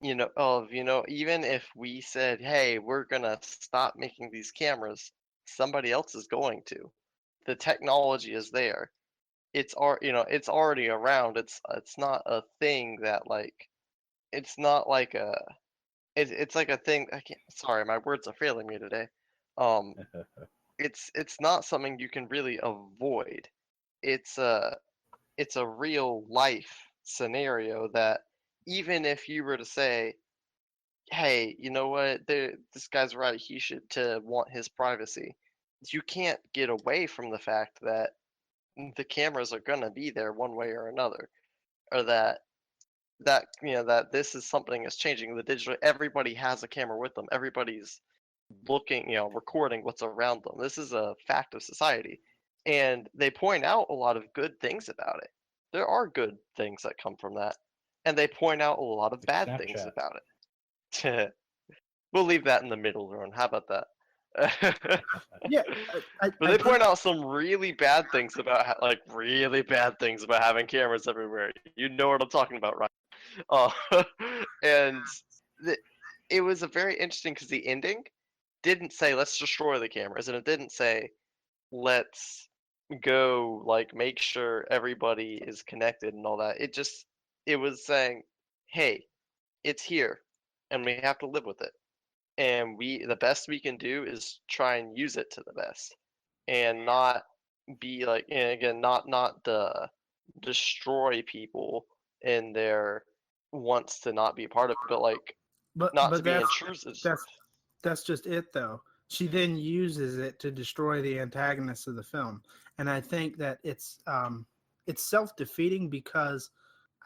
S1: even if we said, hey, we're gonna stop making these cameras, somebody else is going to. The technology is there. It's already around. It's not a thing that like it's not like it's like a thing. I can't. Sorry, my words are failing me today. Um, it's not something you can really avoid. It's a real life scenario that even if you were to say, hey, you know what, this guy's right. He should to want his privacy. You can't get away from the fact that the cameras are gonna be there one way or another, or that this is something that's changing. The digital, everybody has a camera with them. Everybody's looking, recording what's around them. This is a fact of society, and they point out a lot of good things about it. There are good things that come from that, and they point out a lot of bad things
S2: Snapchat.
S1: about it. We'll leave that in the middle zone. How about that?
S4: Yeah,
S1: But they point out some really bad things about, really bad things about having cameras everywhere. You know what I'm talking about, right? And it was a very interesting because the ending didn't say let's destroy the cameras, and it didn't say let's go make sure everybody is connected and all that. It was saying, hey, it's here, and we have to live with it. And the best we can do is try and use it to the best, and not be and again, not destroy people in their wants to not be a part of it, but not to be intrusive.
S4: That's just it, though. She then uses it to destroy the antagonist of the film, and I think that it's self-defeating, because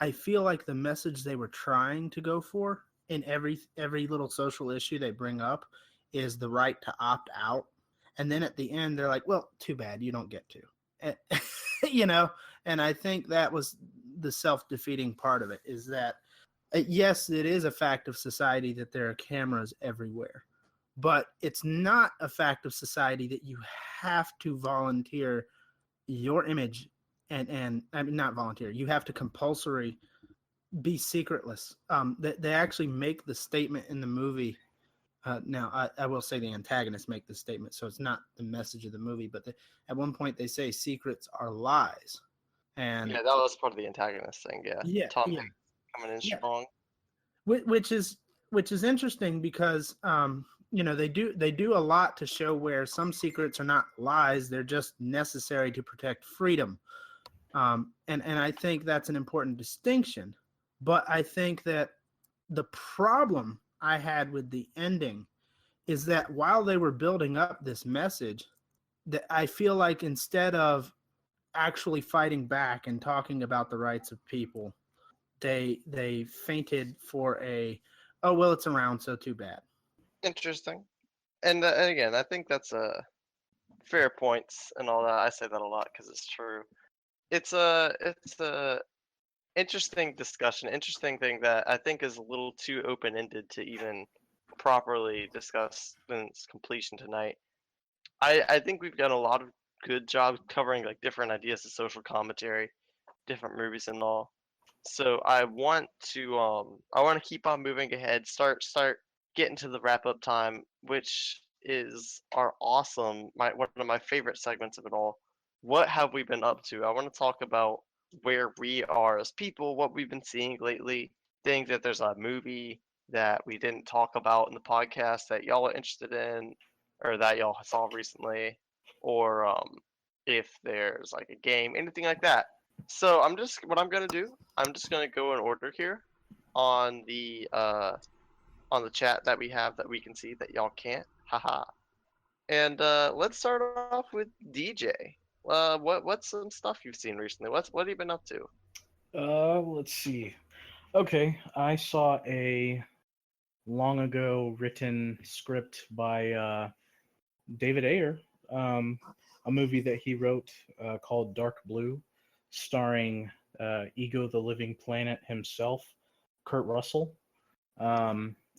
S4: I feel like the message they were trying to go for in every little social issue they bring up is the right to opt out, and then at the end they're like, well, too bad, you don't get to. And I think that was the self-defeating part of it, is that yes, it is a fact of society that there are cameras everywhere, but it's not a fact of society that you have to volunteer your image, and I mean, not volunteer, you have to compulsory be secretless. They actually make the statement in the movie. Now, I will say the antagonists make the statement, so it's not the message of the movie, but at one point they say secrets are lies. And
S1: yeah, that was part of the antagonist thing. Yeah, Tom Hanks coming in strong.
S4: Which is interesting, because they do a lot to show where some secrets are not lies, they're just necessary to protect freedom. And I think that's an important distinction. But I think that the problem I had with the ending is that while they were building up this message, that I feel like instead of actually fighting back and talking about the rights of people, they fainted for oh, well, it's around, so too bad.
S1: Interesting. And again, I think that's fair points and all that. I say that a lot because it's true. It's a interesting discussion, interesting thing that I think is a little too open-ended to even properly discuss in its completion tonight. I think we've done a lot of good job covering like different ideas of social commentary, different movies and all. So I want to keep on moving ahead. Start getting to the wrap up time, which is our one of my favorite segments of it all. What have we been up to? I want to talk about where we are as people, what we've been seeing lately. Think that there's a movie that we didn't talk about in the podcast that y'all are interested in, or that y'all saw recently, or if there's like a game, anything like that. So what I'm gonna do. I'm just gonna go in order here on the chat that we have that we can see that y'all can't. Haha. And let's start off with DJ. What's some stuff you've seen recently? What have you been up to?
S2: Let's see. Okay, I saw a long ago written script by David Ayer, a movie that he wrote called Dark Blue, starring Ego the Living Planet himself, Kurt Russell.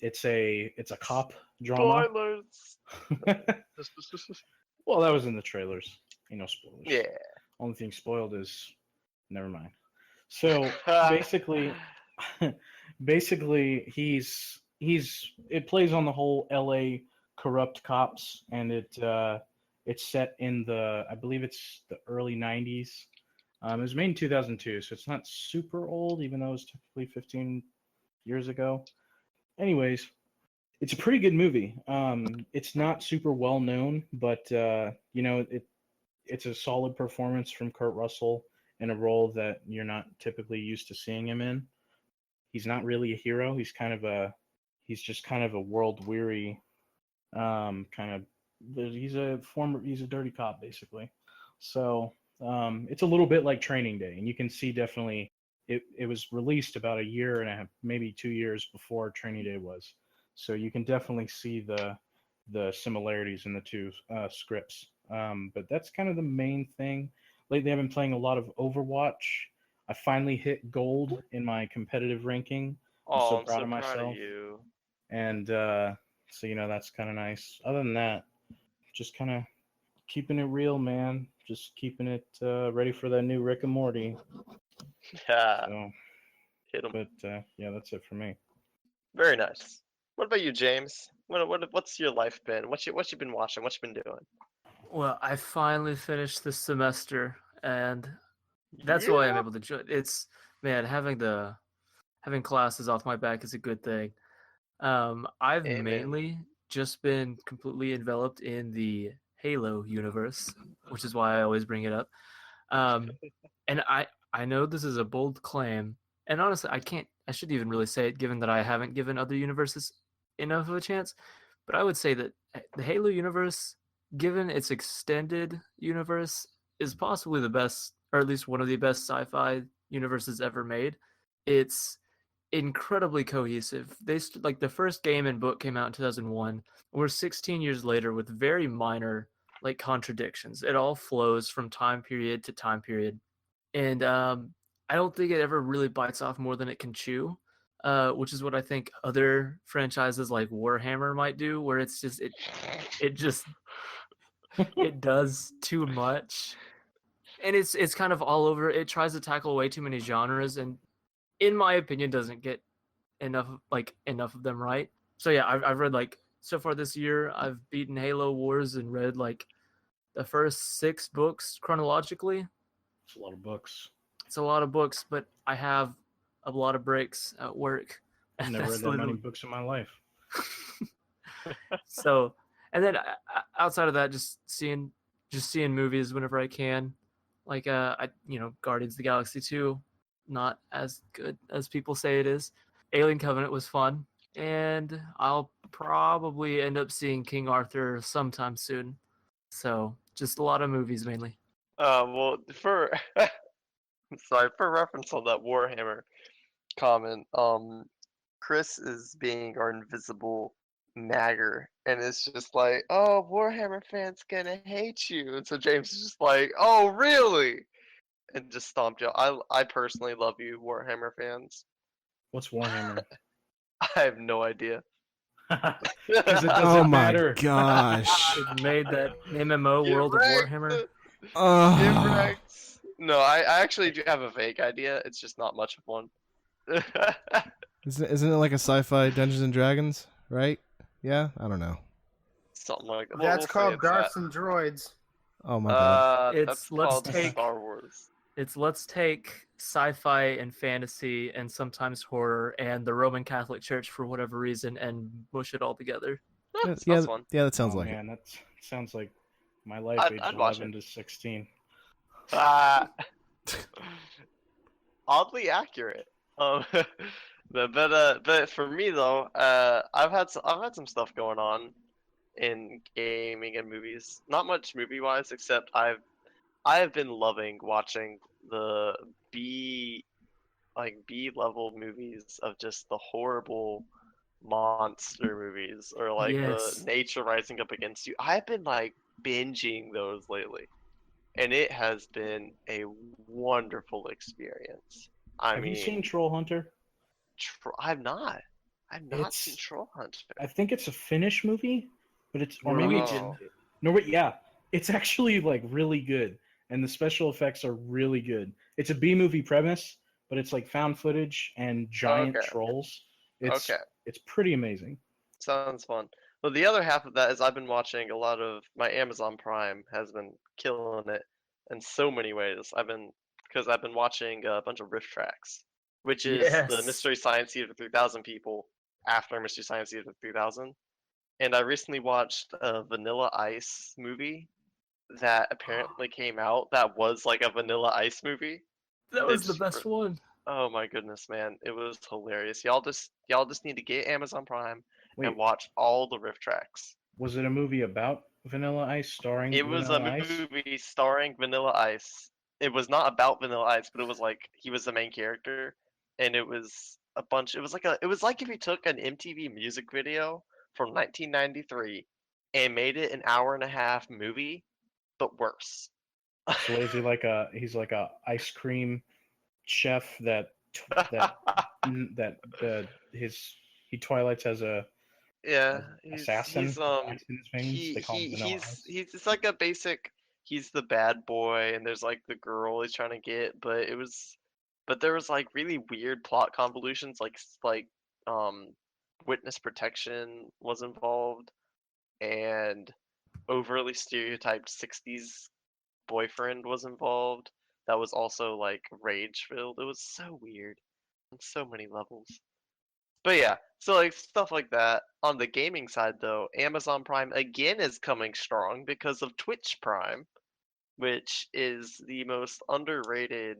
S2: It's a cop drama.
S1: Spoilers.
S2: Well, that was in the trailers. Spoilers.
S1: Yeah.
S2: Only thing spoiled is never mind. So basically, it plays on the whole L.A. corrupt cops, and it's set in I believe it's the early '90s. It was made in 2002, so it's not super old, even though it's technically 15 years ago. Anyways, it's a pretty good movie. It's not super well known, but it's a solid performance from Kurt Russell in a role that you're not typically used to seeing him in. He's not really a hero. He's just kind of a world weary he's a dirty cop basically. So it's a little bit like Training Day, and you can see definitely it was released about a year and a half, maybe 2 years before Training Day was. So you can definitely see the similarities in the two scripts. But that's kind of the main thing. Lately, I've been playing a lot of Overwatch. I finally hit gold in my competitive ranking. I'm so proud of myself.
S1: Proud of you.
S2: And so that's kind of nice. Other than that, just kind of keeping it real, man. Just keeping it ready for that new Rick and Morty.
S1: Yeah.
S2: So,
S1: hit 'em.
S2: But yeah, that's it for me.
S1: Very nice. What about you, James? What's your life been? What you been watching? What you been doing?
S3: Well, I finally finished this semester, and that's why I'm able to join. It's having classes off my back is a good thing. I've
S1: Amen.
S3: mainly just been completely enveloped in the Halo universe, which is why I always bring it up. And I know this is a bold claim, and honestly, I shouldn't even really say it, given that I haven't given other universes enough of a chance. But I would say that the Halo universe, given its extended universe, is possibly the best, or at least one of the best sci-fi universes ever made. It's incredibly cohesive. Like the first game and book came out in 2001. We're 16 years later with very minor like contradictions. It all flows from time period to time period, and I don't think it ever really bites off more than it can chew. Which is what I think other franchises like Warhammer might do, where it's just it just it does too much, and it's kind of all over. It tries to tackle way too many genres, and in my opinion, doesn't get enough of them right. So yeah, I've read like so far this year, I've beaten Halo Wars and read like the first 6 books chronologically.
S2: It's a lot of books.
S3: It's a lot of books, but I have a lot of breaks at work.
S2: I've never read that many books in my life.
S3: So, and then outside of that, just seeing movies whenever I can. Like Guardians of the Galaxy 2, not as good as people say it is. Alien Covenant was fun, and I'll probably end up seeing King Arthur sometime soon. So, just a lot of movies mainly.
S1: Well, for reference on that Warhammer comment, Chris is being our invisible Nagger, and it's just like, oh, Warhammer fans gonna hate you, and so James is just like, oh, really? And just stomped you. I personally love you, Warhammer fans.
S2: What's Warhammer?
S1: I have no idea.
S2: Because it
S6: Oh
S2: doesn't
S6: my
S2: matter.
S6: gosh.
S3: It made that MMO
S1: Get
S3: World of
S1: wrecked.
S3: Warhammer.
S1: Get
S6: Oh.
S1: wrecked. No, I actually do have a vague idea. It's just not much of one.
S6: Isn't it like a sci-fi Dungeons and Dragons, right? Yeah, I don't know.
S1: Something like that.
S4: That's
S1: We'll say
S4: called
S1: it's that.
S4: Darts and Droids.
S6: Oh my bad.
S3: It's
S1: That's
S3: let's
S1: called
S3: take-
S1: Star Wars.
S3: It's let's take sci-fi and fantasy and sometimes horror and the Roman Catholic Church for whatever reason and mush it all together.
S6: Yeah,
S1: Sounds fun.
S6: yeah, that sounds
S2: Oh
S6: like
S2: man, that sounds like my life
S1: I'd
S2: age
S1: watch
S2: 11 to 16.
S1: Ah. Oddly accurate. But for me though, I've had some stuff going on in gaming and movies. Not much movie wise, except I have been loving watching the B level movies of just the horrible monster movies or like
S3: Yes.
S1: the nature rising up against you. I've been like binging those lately, and it has been a wonderful experience. I
S2: Have
S1: mean,
S2: you seen Troll Hunter?
S1: I've not. I've not
S2: It's-
S1: seen Troll Hunter.
S2: I think it's a Finnish movie, but it's or maybe it's
S3: Norwegian.
S2: Norway. Yeah, it's actually like really good, and the special effects are really good. It's a B movie premise, but it's like found footage and giant
S1: Okay.
S2: trolls. It's
S1: Okay.
S2: it's pretty amazing.
S1: Sounds fun. Well, the other half of that is I've been watching a lot of my Amazon Prime has been killing it in so many ways. I've been watching a bunch of riff tracks, which is the
S3: Yes.
S1: Mystery Science Theater 3000 people after Mystery Science Theater 3000. And I recently watched a Vanilla Ice movie that apparently came out that was like a Vanilla Ice movie.
S3: That was the
S1: It's
S3: best one.
S1: Oh my goodness, man. It was hilarious. Y'all just need to get Amazon Prime
S2: Wait,
S1: and watch all the riff tracks.
S2: was it a movie about Vanilla Ice starring
S1: It was a
S2: Vanilla Ice?
S1: movie starring Vanilla Ice. It was not about Vanilla Ice, but it was like he was the main character, and it was a bunch. It was like if you took an MTV music video from 1993 and made it an hour and a half movie, but worse.
S2: So is he like he's like a ice cream chef that he twilights as a
S1: Yeah,
S2: assassin.
S1: he's
S2: Ice in his veins. They call him Vanilla Ice.
S1: he's it's like a basic. He's the bad boy, and there's like the girl he's trying to get, but there was like really weird plot convolutions, like witness protection was involved, and overly stereotyped '60s boyfriend was involved. That was also like rage filled. It was so weird on so many levels. But yeah, so like stuff like that. On the gaming side though, Amazon Prime again is coming strong because of Twitch Prime, which is the most underrated,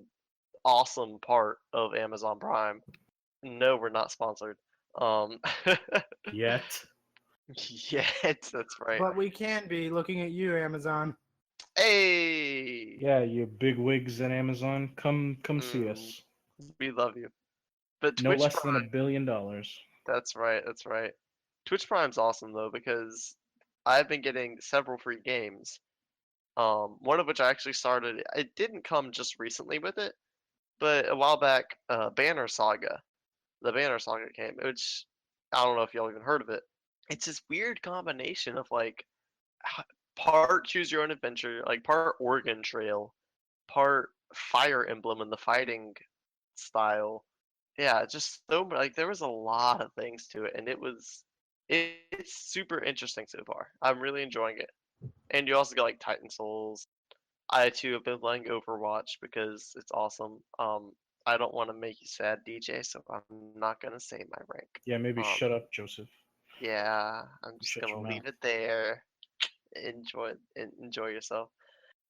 S1: awesome part of Amazon Prime. No, we're not sponsored.
S2: Yet.
S1: Yet, that's right.
S4: But we can be looking at you, Amazon.
S1: Hey,
S2: Yeah, you big wigs at Amazon, come see us.
S1: we love you. But
S2: No
S1: Twitch
S2: less
S1: Prime,
S2: than $1 billion.
S1: that's right, that's right. Twitch Prime's awesome though because I've been getting several free games. One of which I actually started. It didn't come just recently with it, but a while back, Banner Saga. The Banner Saga came, which I don't know if y'all even heard of it. It's this weird combination of like part choose your own adventure, like part Oregon Trail, part Fire Emblem in the fighting style. Yeah, just so like there was a lot of things to it, and it's super interesting so far. I'm really enjoying it. And you also got like Titan Souls. I too have been playing Overwatch because it's awesome. I don't want to make you sad, DJ, so I'm not gonna say my rank.
S2: Yeah, maybe
S1: Um,
S2: shut up, Joseph.
S1: Yeah, I'm just
S2: Shut
S1: gonna
S2: your
S1: leave
S2: mouth.
S1: it there. Enjoy yourself.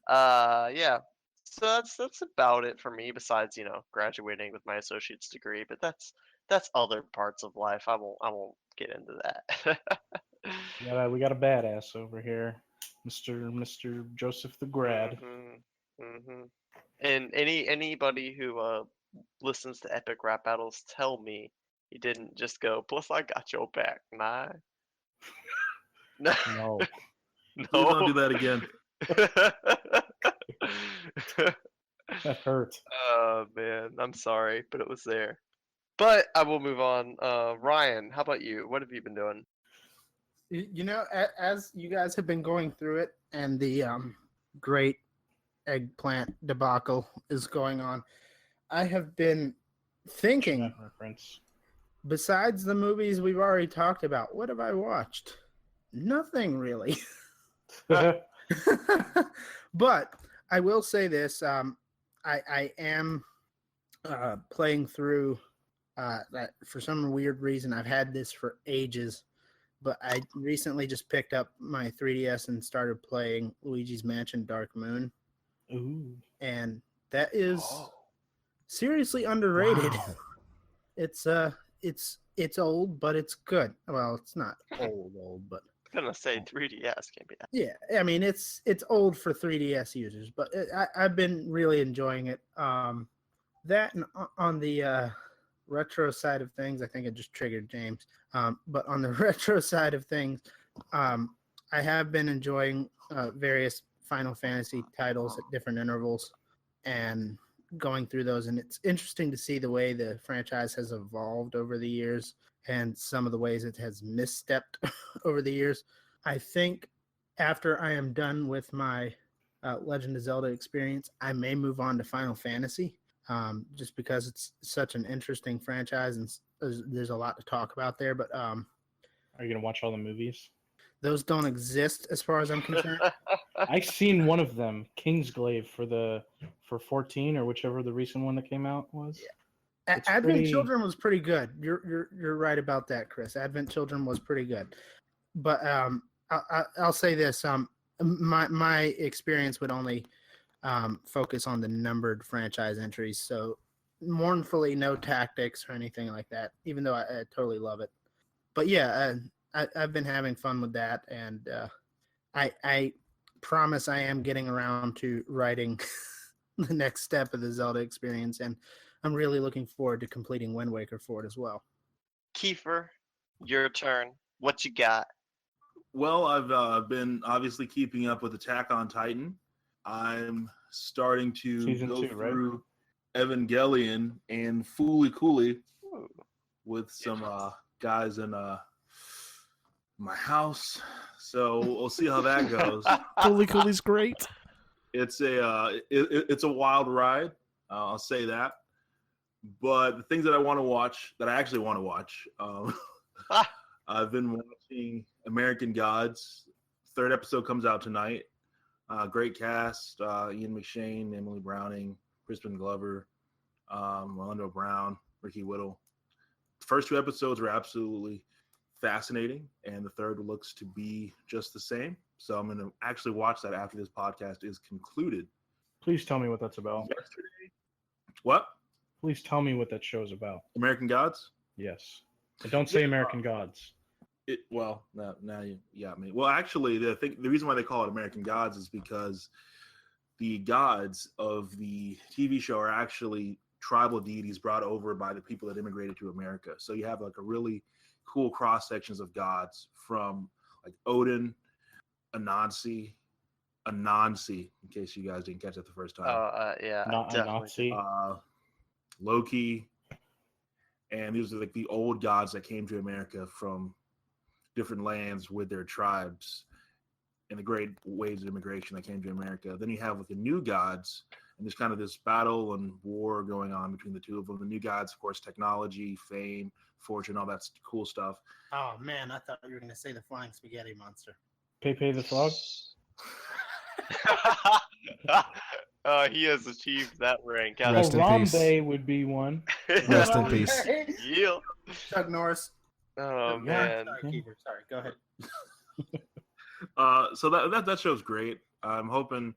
S1: Yeah. So that's about it for me. Besides, graduating with my associate's degree, but that's other parts of life. I won't get into that.
S2: We got a badass over here, Mr. Joseph the Grad.
S1: hmm And anybody who listens to epic rap battles, tell me you didn't just go. Plus, I got your back, nah. No.
S2: No.
S5: Please don't do that again.
S2: That hurt.
S1: Oh man, I'm sorry, but it was there. But I will move on. Ryan, how about you? What have you been doing?
S4: You know, as you guys have been going through it, and the great eggplant debacle is going on, I have been thinking.
S2: That reference.
S4: Besides the movies we've already talked about, what have I watched? Nothing really. But I will say this: I am playing through. That for some weird reason I've had this for ages, but I recently just picked up my 3DS and started playing Luigi's Mansion Dark Moon.
S2: Ooh.
S4: And that is seriously underrated.
S6: Wow.
S4: It's old, but it's good. Well, it's not old, but
S1: I'm gonna say 3DS can't be that.
S4: yeah. I mean, it's old for 3DS users, but I've been really enjoying it. That and on the retro side of things, I think it just triggered James. But on the retro side of things, I have been enjoying various Final Fantasy titles at different intervals and going through those. And it's interesting to see the way the franchise has evolved over the years and some of the ways it has misstepped over the years. I think after I am done with my Legend of Zelda experience, I may move on to Final Fantasy. Just because it's such an interesting franchise and there's a lot to talk about there. But
S2: Are you gonna watch all the movies?
S4: those don't exist as far as I'm concerned.
S2: I've seen one of them, Kingsglaive, for 14 or whichever the recent one that came out was.
S4: Yeah.
S2: It's
S4: Advent
S2: pretty-
S4: Children was pretty good. You're right about that, Chris. Advent Children was pretty good. But I'll say this: my experience would only focus on the numbered franchise entries. So mournfully, no tactics or anything like that. Even though I totally love it. But yeah, I've been having fun with that, and I promise I am getting around to writing the next step of the Zelda experience, and I'm really looking forward to completing Wind Waker for it as well.
S1: Kiefer, your turn. What you got?
S5: Well, I've been obviously keeping up with Attack on Titan. I'm starting to
S2: Season
S5: go
S2: 2, right?
S5: through Evangelion and Fooly Cooley
S1: Ooh.
S5: with some guys in my house. So we'll see how that goes.
S6: Fooly Cooley's great.
S5: It's a wild ride. I'll say that. But the things that I actually want to watch, I've been watching American Gods. Third episode comes out tonight. Great cast: Ian McShane, Emily Browning, Crispin Glover, Orlando Brown, Ricky Whittle. The first two episodes were absolutely fascinating, and the third looks to be just the same. So I'm going to actually watch that after this podcast is concluded.
S2: Please tell me what that's about.
S5: Yesterday, what?
S2: Please tell me what that show's about.
S5: American Gods?
S2: Yes. But don't say American Gods.
S5: Now you got me. Well, actually, the reason why they call it American Gods is because the gods of the TV show are actually tribal deities brought over by the people that immigrated to America. So you have like a really cool cross sections of gods from like Odin, Anansi, in case you guys didn't catch it the first time.
S1: Yeah,
S2: Not a
S1: definitely.
S2: Nazi.
S5: Loki, and these are like the old gods that came to America from different lands with their tribes and the great waves of immigration that came to America. Then you have like the new gods, and there's kind of this battle and war going on between the two of them. The new gods, of course, technology, fame, fortune, all that cool stuff.
S4: Oh man, I thought you were going to say the flying spaghetti monster.
S2: Pepe the Frog?
S1: He has achieved that rank.
S2: Oh,
S6: Rest in peace.
S2: Harambe would be one.
S6: Rest in peace.
S1: Yeah.
S4: Chuck Norris.
S1: Oh
S2: Yeah.
S1: man.
S4: Sorry, Keeper. Sorry, go ahead.
S5: So that show's great. I'm hoping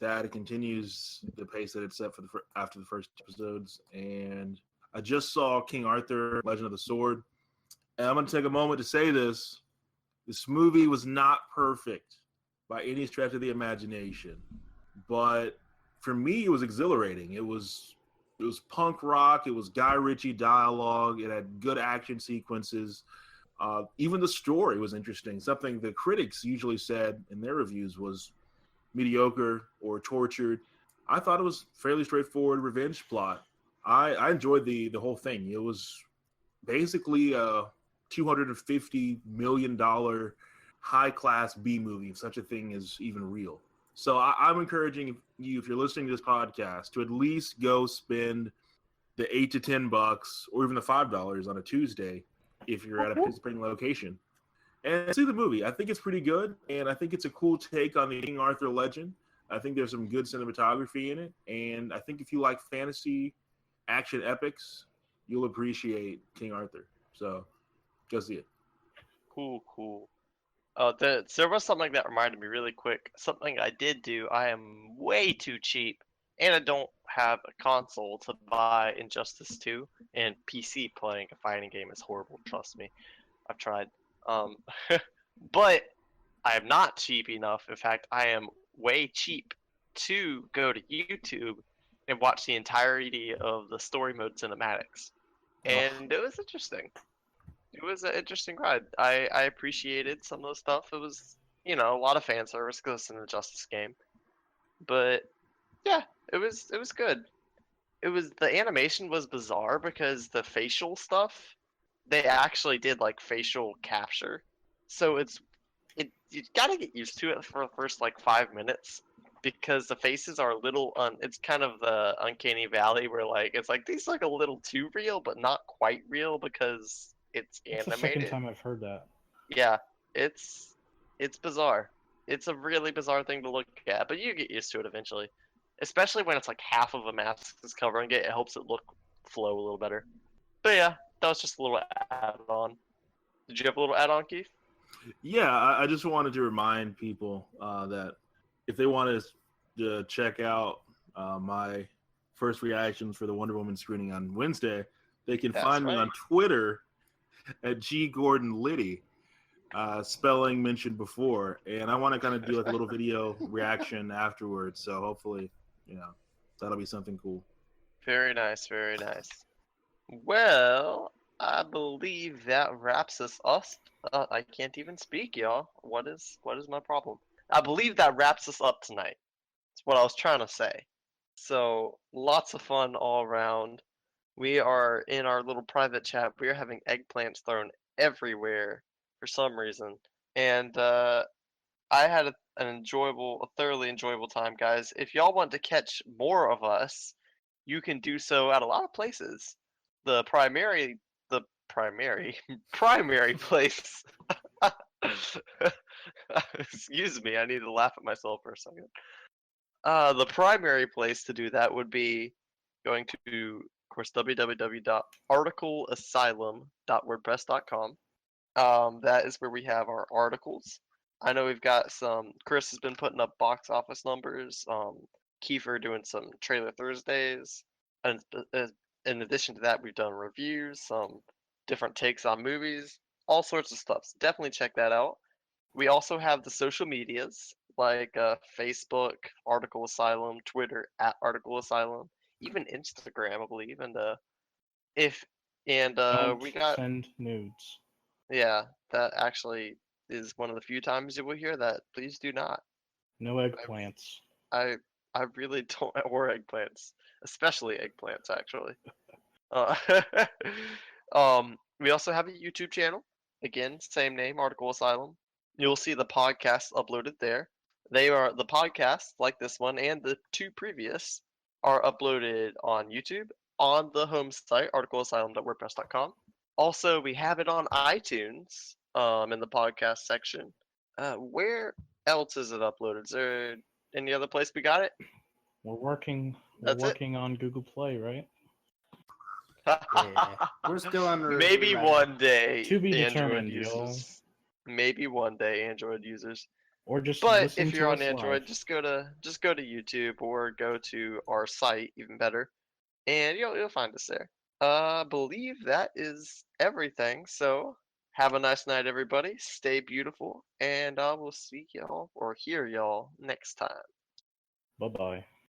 S5: that it continues the pace that it's set for after the first episodes. And I just saw King Arthur, Legend of the Sword. And I'm going to take a moment to say this. This movie was not perfect by any stretch of the imagination. But for me, it was exhilarating. It was punk rock. It was Guy Ritchie dialogue. It had good action sequences. Even the story was interesting. Something the critics usually said in their reviews was mediocre or tortured. I thought it was fairly straightforward revenge plot. I enjoyed the whole thing. It was basically a $250 million high class B movie, if such a thing is even real. So I'm encouraging you, if you're listening to this podcast, to at least go spend the $8 to $10 or even the $5 on a Tuesday if you're at a participating location and see the movie. I think it's pretty good, and I think it's a cool take on the King Arthur legend. I think there's some good cinematography in it, and I think if you like fantasy action epics, you'll appreciate King Arthur. So go see it.
S1: Cool. There was something that reminded me really quick. Something I did do. I am way too cheap, and I don't have a console to buy Injustice 2. And PC playing a fighting game is horrible. Trust me, I've tried. But I am not cheap enough. In fact, I am way cheap to go to YouTube and watch the entirety of the story mode cinematics, and it was interesting. It was an interesting ride. I appreciated some of the stuff. It was, a lot of fan service because it's an Injustice game. But yeah, it was good. The animation was bizarre because the facial stuff, they actually did like facial capture. So you gotta get used to it for the first like 5 minutes because the faces are a little it's kind of the uncanny valley where like it's like these look a little too real but not quite real because it's
S2: That's
S1: animated.
S2: the second time I've heard that.
S1: Yeah, it's bizarre. It's a really bizarre thing to look at, but you get used to it eventually. Especially when it's like half of a mask is covering it, it helps it flow a little better. But yeah, that was just a little add-on. Did you have a little add-on, Keith?
S5: Yeah, I just wanted to remind people that if they want to check out my first reactions for the Wonder Woman screening on Wednesday, they can find me on Twitter at ggordonliddy, spelling mentioned before, and I want to kind of do like a little video reaction afterwards. So hopefully, that'll be something cool.
S1: Very nice, very nice. Well, I believe that wraps us up. I can't even speak, y'all. What is my problem? I believe that wraps us up tonight. That's what I was trying to say. So lots of fun all around. We are in our little private chat. We are having eggplants thrown everywhere for some reason, and I had a thoroughly enjoyable time, guys. If y'all want to catch more of us, you can do so at a lot of places. The primary primary place. Excuse me, I need to laugh at myself for a second. The primary place to do that would be going to, of course, www.articleasylum.wordpress.com. That is where we have our articles. I know we've got Chris has been putting up box office numbers. Kiefer doing some Trailer Thursdays. And in addition to that, we've done reviews, some different takes on movies, all sorts of stuff. So definitely check that out. We also have the social medias like Facebook, Article Asylum, Twitter @Article Asylum, even Instagram, I believe. And
S2: Don't
S1: we got
S2: send nudes.
S1: Yeah, that actually is one of the few times you will hear that. Please do not.
S2: No eggplants.
S1: I really don't or eggplants, especially eggplants actually. We also have a YouTube channel. Again, same name, Article Asylum. You'll see the podcasts uploaded there. The podcasts like this one and the two previous are uploaded on YouTube on the home site, articleasylum.wordpress.com. Also, we have it on iTunes in the podcast section. Where else is it uploaded? Is there any other place we got it?
S2: We're working
S1: That's
S2: on Google Play, right?
S4: Yeah. We're still under review
S1: Maybe
S4: right
S1: one day.
S2: To be
S1: Android
S2: determined, y'all.
S1: users. Maybe one day, Android users.
S2: Or just
S1: But
S2: listen
S1: if
S2: to
S1: you're
S2: us
S1: on Android,
S2: live.
S1: just go to YouTube or go to our site, even better, and you'll find us there. I believe that is everything. So have a nice night, everybody. Stay beautiful, and I will see y'all or hear y'all next time.
S2: Bye-bye.